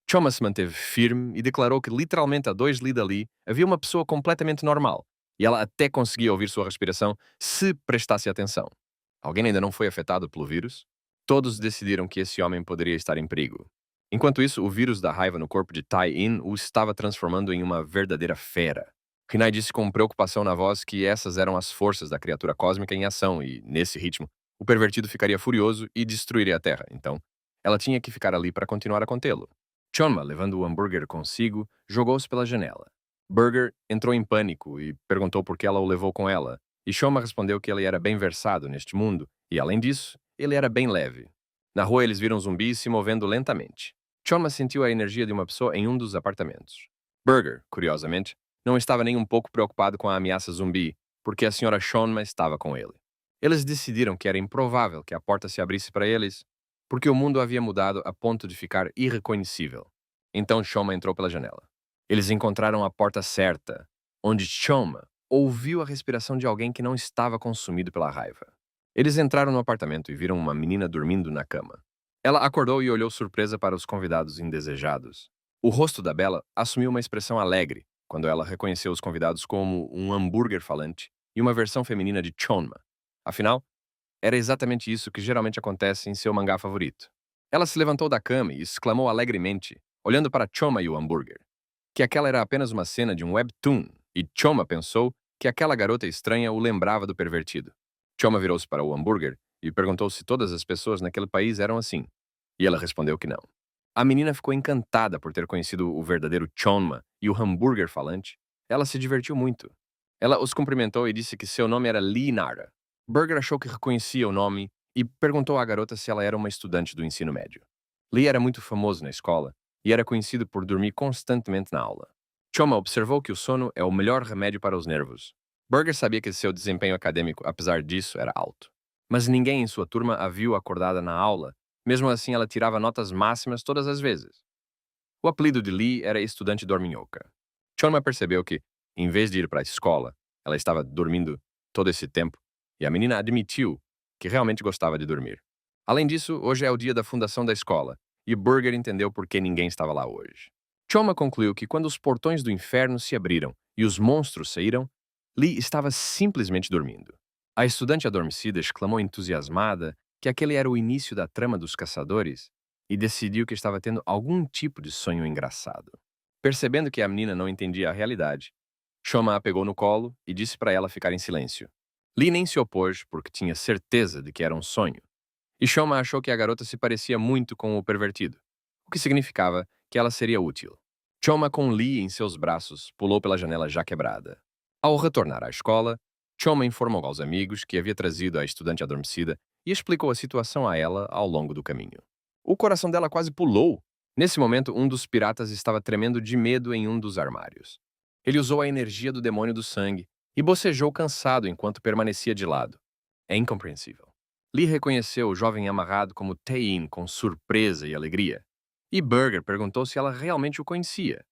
Choma se manteve firme e declarou que literalmente a 2 li dali havia uma pessoa completamente normal, e ela até conseguia ouvir sua respiração se prestasse atenção. Alguém ainda não foi afetado pelo vírus? Todos decidiram que esse homem poderia estar em perigo. Enquanto isso, o vírus da raiva no corpo de Tai-In o estava transformando em uma verdadeira fera. Rinai disse com preocupação na voz que essas eram as forças da criatura cósmica em ação e, nesse ritmo, o pervertido ficaria furioso e destruiria a Terra. Então, ela tinha que ficar ali para continuar a contê-lo. Chonma, levando o hambúrguer consigo, jogou-se pela janela. Burger entrou em pânico e perguntou por que ela o levou com ela, e Chonma respondeu que ele era bem versado neste mundo e, além disso, ele era bem leve. Na rua, eles viram zumbis se movendo lentamente. Chonma sentiu a energia de uma pessoa em um dos apartamentos. Burger, curiosamente, não estava nem um pouco preocupado com a ameaça zumbi, porque a senhora Chonma estava com ele. Eles decidiram que era improvável que a porta se abrisse para eles, porque o mundo havia mudado a ponto de ficar irreconhecível. Então Chonma entrou pela janela. Eles encontraram a porta certa, onde Chonma ouviu a respiração de alguém que não estava consumido pela raiva. Eles entraram no apartamento e viram uma menina dormindo na cama. Ela acordou e olhou surpresa para os convidados indesejados. O rosto da Bela assumiu uma expressão alegre quando ela reconheceu os convidados como um hambúrguer falante e uma versão feminina de Chonma. Afinal, era exatamente isso que geralmente acontece em seu mangá favorito. Ela se levantou da cama e exclamou alegremente, olhando para Chonma e o hambúrguer, que aquela era apenas uma cena de um webtoon, e Chonma pensou que aquela garota estranha o lembrava do pervertido. Chonma virou-se para o hambúrguer e perguntou se todas as pessoas naquele país eram assim, e ela respondeu que não. A menina ficou encantada por ter conhecido o verdadeiro Chonma e o hambúrguer falante. Ela se divertiu muito. Ela os cumprimentou e disse que seu nome era Lee Nara. Burger achou que reconhecia o nome e perguntou à garota se ela era uma estudante do ensino médio. Lee era muito famoso na escola e era conhecido por dormir constantemente na aula. Choma observou que o sono é o melhor remédio para os nervos. Burger sabia que seu desempenho acadêmico, apesar disso, era alto. Mas ninguém em sua turma a viu acordada na aula. Mesmo assim, ela tirava notas máximas todas as vezes. O apelido de Lee era estudante dorminhoca. Chonma percebeu que, em vez de ir para a escola, ela estava dormindo todo esse tempo, e a menina admitiu que realmente gostava de dormir. Além disso, hoje é o dia da fundação da escola, e Burger entendeu por que ninguém estava lá hoje. Chonma concluiu que quando os portões do inferno se abriram e os monstros saíram, Lee estava simplesmente dormindo. A estudante adormecida exclamou entusiasmada que aquele era o início da trama dos caçadores e decidiu que estava tendo algum tipo de sonho engraçado. Percebendo que a menina não entendia a realidade, Choma a pegou no colo e disse para ela ficar em silêncio. Lee nem se opôs porque tinha certeza de que era um sonho. E Choma achou que a garota se parecia muito com o pervertido, o que significava que ela seria útil. Choma, com Lee em seus braços, pulou pela janela já quebrada. Ao retornar à escola, Choma informou aos amigos que havia trazido a estudante adormecida e explicou a situação a ela ao longo do caminho. O coração dela quase pulou. Nesse momento, um dos piratas estava tremendo de medo em um dos armários. Ele usou a energia do demônio do sangue e bocejou cansado enquanto permanecia de lado. É incompreensível. Lee reconheceu o jovem amarrado como Tae-in com surpresa e alegria. E Burger perguntou se ela realmente o conhecia.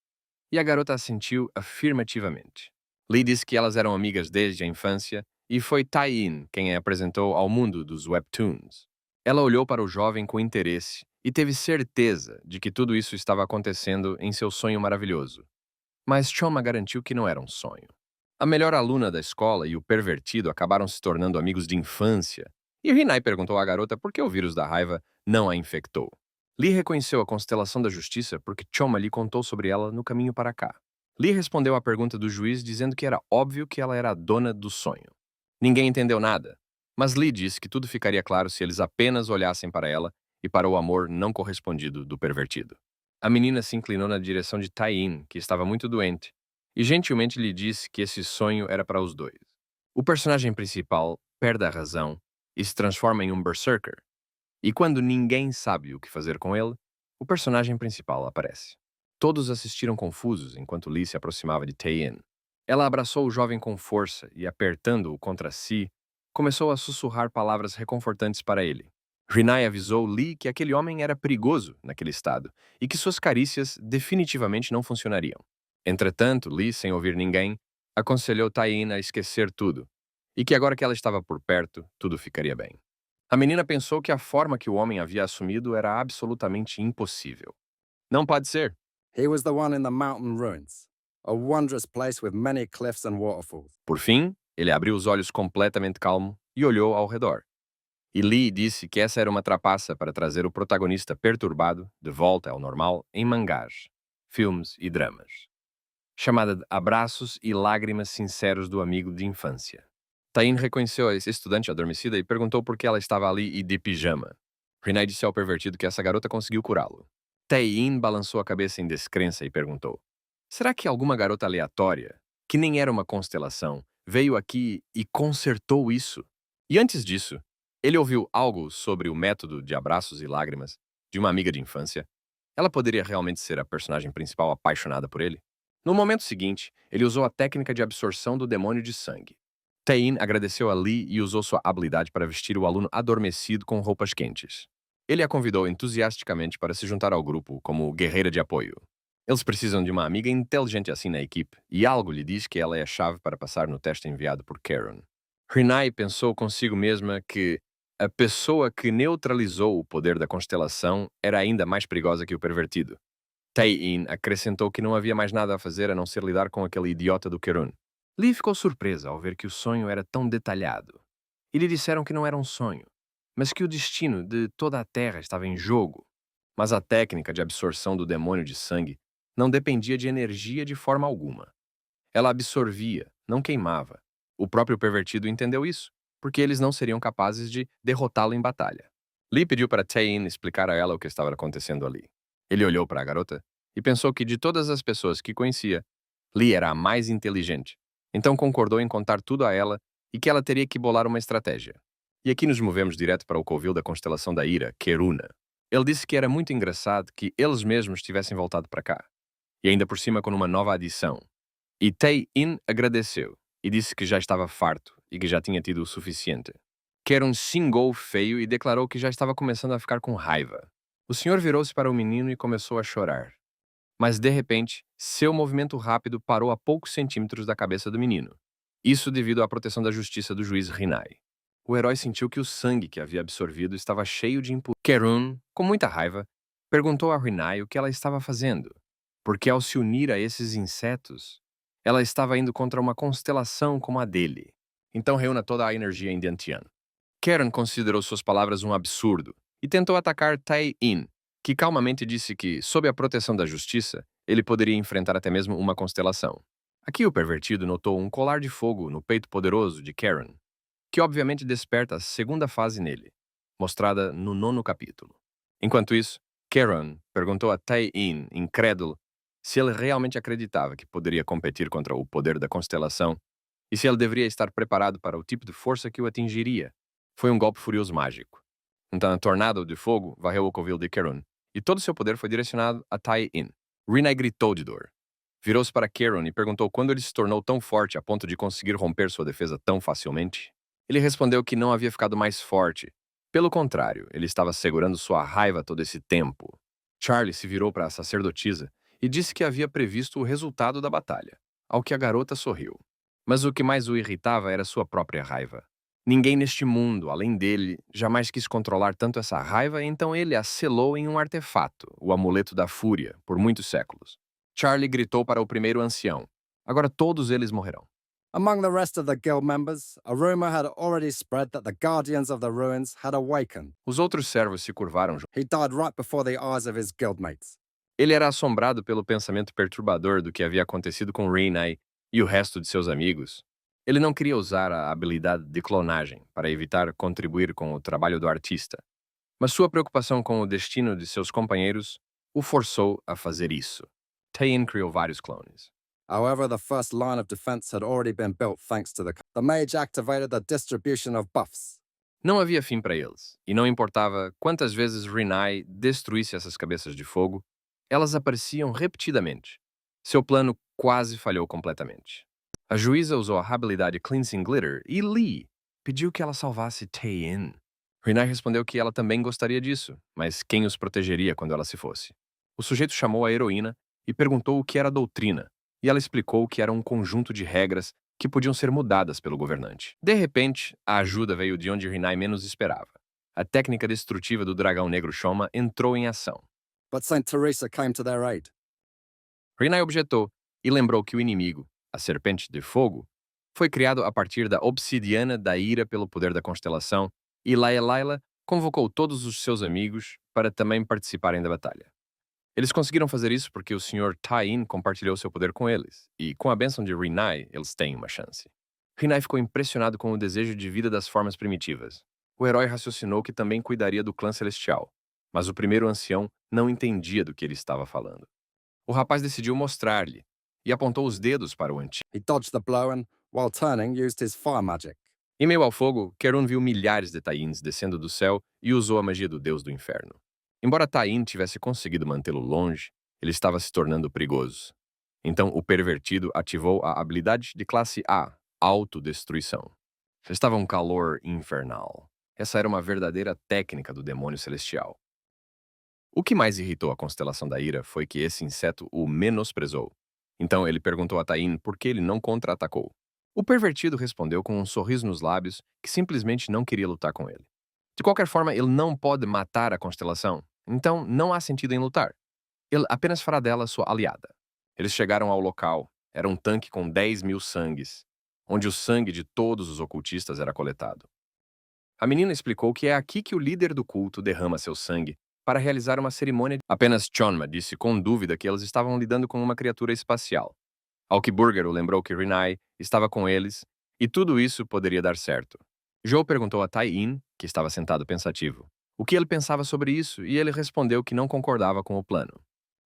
E a garota assentiu afirmativamente. Lee disse que elas eram amigas desde a infância e foi Tae-in quem a apresentou ao mundo dos webtoons. Ela olhou para o jovem com interesse e teve certeza de que tudo isso estava acontecendo em seu sonho maravilhoso. Mas Choma garantiu que não era um sonho. A melhor aluna da escola e o pervertido acabaram se tornando amigos de infância. E Rinai perguntou à garota por que o vírus da raiva não a infectou. Lee reconheceu a constelação da justiça porque Choma lhe contou sobre ela no caminho para cá. Lee respondeu à pergunta do juiz dizendo que era óbvio que ela era a dona do sonho. Ninguém entendeu nada, mas Lee disse que tudo ficaria claro se eles apenas olhassem para ela e para o amor não correspondido do pervertido. A menina se inclinou na direção de Tae-in, que estava muito doente, e gentilmente lhe disse que esse sonho era para os dois. O personagem principal perde a razão e se transforma em um berserker, e quando ninguém sabe o que fazer com ele, o personagem principal aparece. Todos assistiram confusos enquanto Lee se aproximava de Tae-in. Ela abraçou o jovem com força e, apertando-o contra si, começou a sussurrar palavras reconfortantes para ele. Rinai avisou Lee que aquele homem era perigoso naquele estado e que suas carícias definitivamente não funcionariam. Entretanto, Lee, sem ouvir ninguém, aconselhou Tae-in a esquecer tudo e que agora que ela estava por perto, tudo ficaria bem. A menina pensou que a forma que o homem havia assumido era absolutamente impossível. Não pode ser. He was the one in the mountain ruins, a wondrous place with many cliffs and waterfalls. Por fim, ele abriu os olhos completamente calmo e olhou ao redor. E Lee disse que essa era uma trapaça para trazer o protagonista perturbado de volta ao normal em mangás, filmes e dramas. Chamada de Abraços e Lágrimas Sinceros do Amigo de Infância. Tae-in reconheceu a estudante adormecida e perguntou por que ela estava ali e de pijama. Rinai disse ao pervertido que essa garota conseguiu curá-lo. Tae-in balançou a cabeça em descrença e perguntou: será que alguma garota aleatória, que nem era uma constelação, veio aqui e consertou isso? E antes disso, ele ouviu algo sobre o método de abraços e lágrimas de uma amiga de infância. Ela poderia realmente ser a personagem principal apaixonada por ele? No momento seguinte, ele usou a técnica de absorção do demônio de sangue. Tae-in agradeceu a Lee e usou sua habilidade para vestir o aluno adormecido com roupas quentes. Ele a convidou entusiasticamente para se juntar ao grupo como guerreira de apoio. Eles precisam de uma amiga inteligente assim na equipe, e algo lhe diz que ela é a chave para passar no teste enviado por Karen. Rinai pensou consigo mesma que a pessoa que neutralizou o poder da constelação era ainda mais perigosa que o pervertido. Tae-in acrescentou que não havia mais nada a fazer a não ser lidar com aquele idiota do Kerun. Lee ficou surpresa ao ver que o sonho era tão detalhado. E lhe disseram que não era um sonho, mas que o destino de toda a Terra estava em jogo. Mas a técnica de absorção do demônio de sangue não dependia de energia de forma alguma. Ela absorvia, não queimava. O próprio pervertido entendeu isso, porque eles não seriam capazes de derrotá-lo em batalha. Lee pediu para Tae-in explicar a ela o que estava acontecendo ali. Ele olhou para a garota e pensou que de todas as pessoas que conhecia, Lee era a mais inteligente. Então concordou em contar tudo a ela e que ela teria que bolar uma estratégia. E aqui nos movemos direto para o covil da constelação da ira, Keruna. Ele disse que era muito engraçado que eles mesmos tivessem voltado para cá. E ainda por cima com uma nova adição. E Tae-in agradeceu e disse que já estava farto e que já tinha tido o suficiente. Kerun xingou feio e declarou que já estava começando a ficar com raiva. O senhor virou-se para o menino e começou a chorar. Mas, de repente, seu movimento rápido parou a poucos centímetros da cabeça do menino. Isso devido à proteção da justiça do juiz Rinai. O herói sentiu que o sangue que havia absorvido estava cheio de impurezas. Kerun, com muita raiva, perguntou a Rinai o que ela estava fazendo, porque ao se unir a esses insetos, ela estava indo contra uma constelação como a dele. Então reúna toda a energia em Dantian. Karen considerou suas palavras um absurdo e tentou atacar Tae-in, que calmamente disse que, sob a proteção da justiça, ele poderia enfrentar até mesmo uma constelação. Aqui o pervertido notou um colar de fogo no peito poderoso de Karen, que obviamente desperta a segunda fase nele, mostrada no 9º capítulo. Enquanto isso, Karen perguntou a Tae-in, incrédulo, se ele realmente acreditava que poderia competir contra o poder da constelação e se ele deveria estar preparado para o tipo de força que o atingiria. Foi um golpe furioso mágico. Então, a tornado de fogo varreu o covil de Kerun, e todo seu poder foi direcionado a Tae-in. Rinai gritou de dor. Virou-se para Kerun e perguntou quando ele se tornou tão forte a ponto de conseguir romper sua defesa tão facilmente. Ele respondeu que não havia ficado mais forte, Pelo contrário, ele estava segurando sua raiva todo esse tempo. Charlie se virou para a sacerdotisa e disse que havia previsto o resultado da batalha, ao que a garota sorriu. Mas o que mais o irritava era sua própria raiva. Ninguém neste mundo, além dele, jamais quis controlar tanto essa raiva, então ele a selou em um artefato, o Amuleto da Fúria, por muitos séculos. Charlie gritou para o primeiro ancião. Agora todos eles morrerão. Among the rest of the guild members, a rumor had already spread that the Guardians of the Ruins had awakened. Os outros servos se curvaram. He died right before the eyes of his guildmates. Ele era assombrado pelo pensamento perturbador do que havia acontecido com Reinai e o resto de seus amigos. Ele não queria usar a habilidade de clonagem para evitar contribuir com o trabalho do artista, mas sua preocupação com o destino de seus companheiros o forçou a fazer isso. Tayin criou vários clones. However, the first line of defense had already been built thanks to the mage activated the distribution of buffs. Não havia fim para eles, e não importava quantas vezes Reinai destruísse essas cabeças de fogo, elas apareciam repetidamente. Seu plano quase falhou completamente. A juíza usou a habilidade Cleansing Glitter e Lee pediu que ela salvasse Taein. Reinai respondeu que ela também gostaria disso, mas quem os protegeria quando ela se fosse? O sujeito chamou a heroína e perguntou o que era doutrina, e ela explicou que era um conjunto de regras que podiam ser mudadas pelo governante. De repente, a ajuda veio de onde Reinai menos esperava. A técnica destrutiva do dragão negro Shoma entrou em ação. But Saint Teresa came to their aid. Reinai objetou e lembrou que o inimigo, a Serpente de Fogo, foi criado a partir da obsidiana da ira pelo poder da constelação, e Laila convocou todos os seus amigos para também participarem da batalha. Eles conseguiram fazer isso porque o Sr. Tayin compartilhou seu poder com eles, e com a bênção de Reinai, eles têm uma chance. Reinai ficou impressionado com o desejo de vida das formas primitivas. O herói raciocinou que também cuidaria do clã celestial, mas o primeiro ancião não entendia do que ele estava falando. O rapaz decidiu mostrar-lhe, e apontou os dedos para o antigo. He dodged the blow and, while turning, used his fire magic. Em meio ao fogo, Kerun viu milhares de Tains descendo do céu e usou a magia do deus do inferno. Embora Tain tivesse conseguido mantê-lo longe, ele estava se tornando perigoso. Então o pervertido ativou a habilidade de classe A, autodestruição. Estava um calor infernal. Essa era uma verdadeira técnica do demônio celestial. O que mais irritou a constelação da ira foi que esse inseto o menosprezou. Então ele perguntou a Tain por que ele não contra-atacou. O pervertido respondeu com um sorriso nos lábios que simplesmente não queria lutar com ele. De qualquer forma, ele não pode matar a constelação, então não há sentido em lutar. Ele apenas fará dela sua aliada. Eles chegaram ao local. Era um tanque com 10.000 sangues, onde o sangue de todos os ocultistas era coletado. A menina explicou que é aqui que o líder do culto derrama seu sangue para realizar uma cerimônia. Apenas Chonma disse com dúvida que eles estavam lidando com uma criatura espacial. Ao que Burger o lembrou que Reinai estava com eles e tudo isso poderia dar certo. Joe perguntou a Tai-In, que estava sentado pensativo, o que ele pensava sobre isso, e ele respondeu que não concordava com o plano.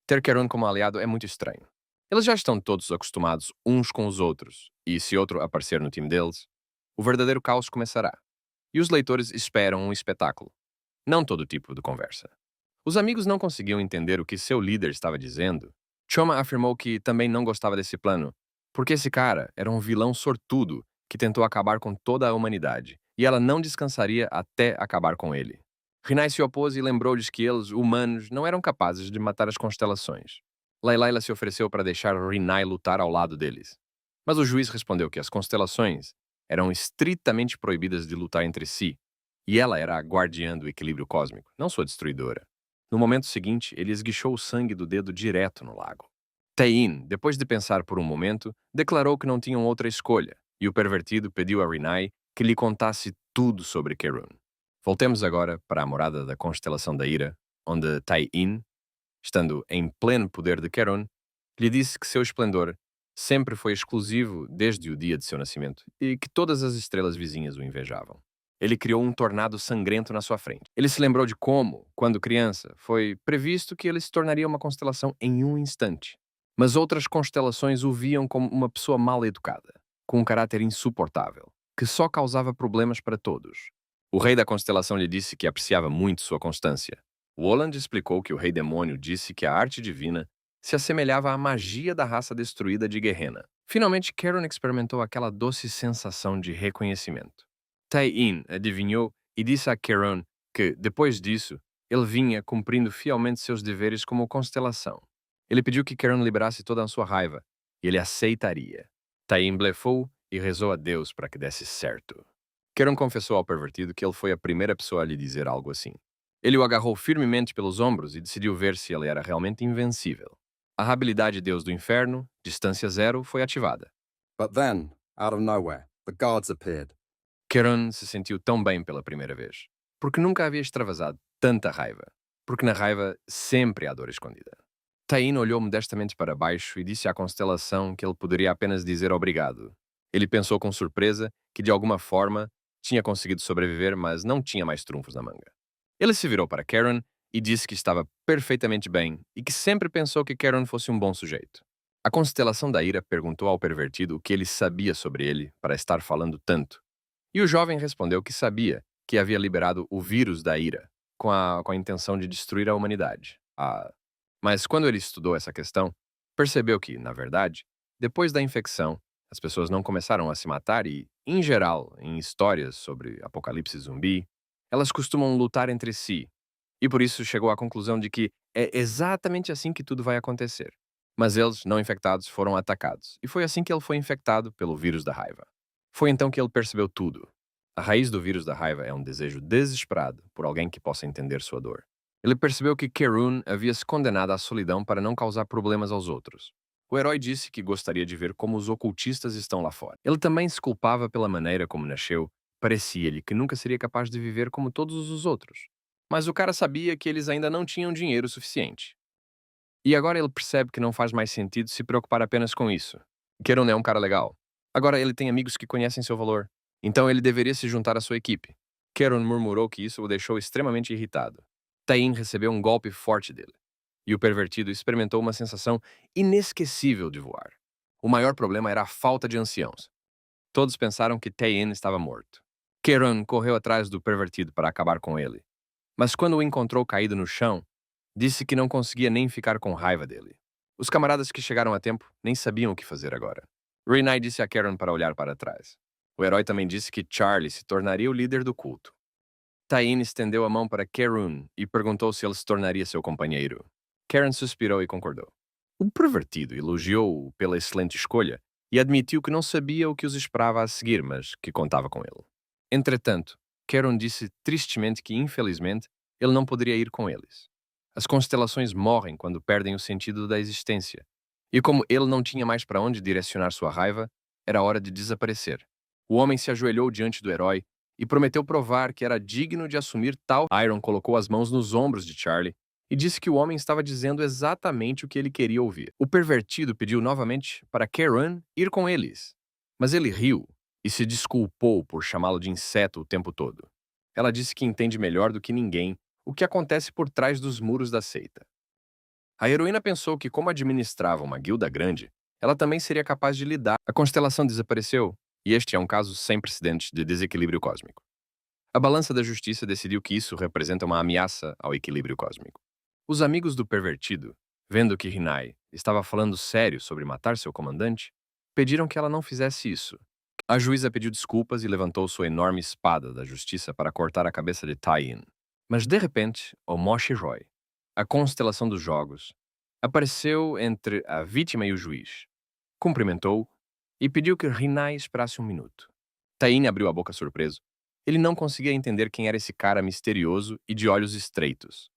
Ter Kerun como aliado é muito estranho. Eles já estão todos acostumados uns com os outros, e se outro aparecer no time deles, o verdadeiro caos começará. E os leitores esperam um espetáculo, não todo tipo de conversa. Os amigos não conseguiam entender o que seu líder estava dizendo. Choma afirmou que também não gostava desse plano, porque esse cara era um vilão sortudo que tentou acabar com toda a humanidade, e ela não descansaria até acabar com ele. Reinai se opôs e lembrou-lhes que eles, humanos, não eram capazes de matar as constelações. Layla se ofereceu para deixar Reinai lutar ao lado deles. Mas o juiz respondeu que as constelações eram estritamente proibidas de lutar entre si, e ela era a guardiã do equilíbrio cósmico, não sua destruidora. No momento seguinte, ele esguichou o sangue do dedo direto no lago. Tayin, depois de pensar por um momento, declarou que não tinham outra escolha, e o pervertido pediu a Reinai que lhe contasse tudo sobre Kerun. Voltemos agora para a morada da constelação da ira, onde Tai-In, estando em pleno poder de Kerun, lhe disse que seu esplendor sempre foi exclusivo desde o dia de seu nascimento e que todas as estrelas vizinhas o invejavam. Ele criou um tornado sangrento na sua frente. Ele se lembrou de como, quando criança, foi previsto que ele se tornaria uma constelação em um instante. Mas outras constelações o viam como uma pessoa mal educada, com um caráter insuportável, que só causava problemas para todos. O rei da constelação lhe disse que apreciava muito sua constância. Woland explicou que o rei demônio disse que a arte divina se assemelhava à magia da raça destruída de Gehenna. Finalmente, Kerun experimentou aquela doce sensação de reconhecimento. Tai-In adivinhou e disse a Kerun que, depois disso, ele vinha cumprindo fielmente seus deveres como constelação. Ele pediu que Karen liberasse toda a sua raiva, e ele aceitaria. Tayin blefou e rezou a Deus para que desse certo. Karen confessou ao pervertido que ele foi a primeira pessoa a lhe dizer algo assim. Ele o agarrou firmemente pelos ombros e decidiu ver se ele era realmente invencível. A habilidade Deus do Inferno, distância zero, foi ativada. But then, out of nowhere, the guards appeared. Karen se sentiu tão bem pela primeira vez, porque nunca havia extravasado tanta raiva, porque na raiva sempre há dor escondida. Tayin olhou modestamente para baixo e disse à constelação que ele poderia apenas dizer obrigado. Ele pensou com surpresa que, de alguma forma, tinha conseguido sobreviver, mas não tinha mais trunfos na manga. Ele se virou para Karen e disse que estava perfeitamente bem e que sempre pensou que Karen fosse um bom sujeito. A constelação da ira perguntou ao pervertido o que ele sabia sobre ele para estar falando tanto. E o jovem respondeu que sabia que havia liberado o vírus da ira com a intenção de destruir a humanidade. Mas quando ele estudou essa questão, percebeu que, na verdade, depois da infecção, as pessoas não começaram a se matar e, em geral, em histórias sobre apocalipse zumbi, elas costumam lutar entre si. E por isso chegou à conclusão de que é exatamente assim que tudo vai acontecer. Mas eles, não infectados, foram atacados. E foi assim que ele foi infectado pelo vírus da raiva. Foi então que ele percebeu tudo. A raiz do vírus da raiva é um desejo desesperado por alguém que possa entender sua dor. Ele percebeu que K'Run havia se condenado à solidão para não causar problemas aos outros. O herói disse que gostaria de ver como os ocultistas estão lá fora. Ele também se culpava pela maneira como nasceu. Parecia-lhe que nunca seria capaz de viver como todos os outros. Mas o cara sabia que eles ainda não tinham dinheiro suficiente. E agora ele percebe que não faz mais sentido se preocupar apenas com isso. K'Run é um cara legal. Agora ele tem amigos que conhecem seu valor. Então ele deveria se juntar à sua equipe. K'Run murmurou que isso o deixou extremamente irritado. Tayin recebeu um golpe forte dele. E o pervertido experimentou uma sensação inesquecível de voar. O maior problema era a falta de anciãos. Todos pensaram que Tayin estava morto. K'Run correu atrás do pervertido para acabar com ele. Mas quando o encontrou caído no chão, disse que não conseguia nem ficar com raiva dele. Os camaradas que chegaram a tempo nem sabiam o que fazer agora. Renai disse a Karen para olhar para trás. O herói também disse que Charlie se tornaria o líder do culto. Tayin estendeu a mão para K'Run e perguntou se ele se tornaria seu companheiro. Karen suspirou e concordou. O pervertido elogiou-o pela excelente escolha e admitiu que não sabia o que os esperava a seguir, mas que contava com ele. Entretanto, K'Run disse tristemente que, infelizmente, ele não poderia ir com eles. As constelações morrem quando perdem o sentido da existência. E como ele não tinha mais para onde direcionar sua raiva, era hora de desaparecer. O homem se ajoelhou diante do herói e prometeu provar que era digno de assumir tal. Iron colocou as mãos nos ombros de Charlie e disse que o homem estava dizendo exatamente o que ele queria ouvir. O pervertido pediu novamente para K'Run ir com eles, mas ele riu e se desculpou por chamá-lo de inseto o tempo todo. Ela disse que entende melhor do que ninguém o que acontece por trás dos muros da seita. A heroína pensou que, como administrava uma guilda grande, ela também seria capaz de lidar. A constelação desapareceu, e este é um caso sem precedentes de desequilíbrio cósmico. A balança da justiça decidiu que isso representa uma ameaça ao equilíbrio cósmico. Os amigos do pervertido, vendo que Hinai estava falando sério sobre matar seu comandante, pediram que ela não fizesse isso. A juíza pediu desculpas e levantou sua enorme espada da justiça para cortar a cabeça de Tayin. Mas, de repente, o Moshi Roy, a constelação dos jogos, apareceu entre a vítima e o juiz. Cumprimentou-o e pediu que Hinai esperasse um minuto. Tayin abriu a boca surpreso. Ele não conseguia entender quem era esse cara misterioso e de olhos estreitos.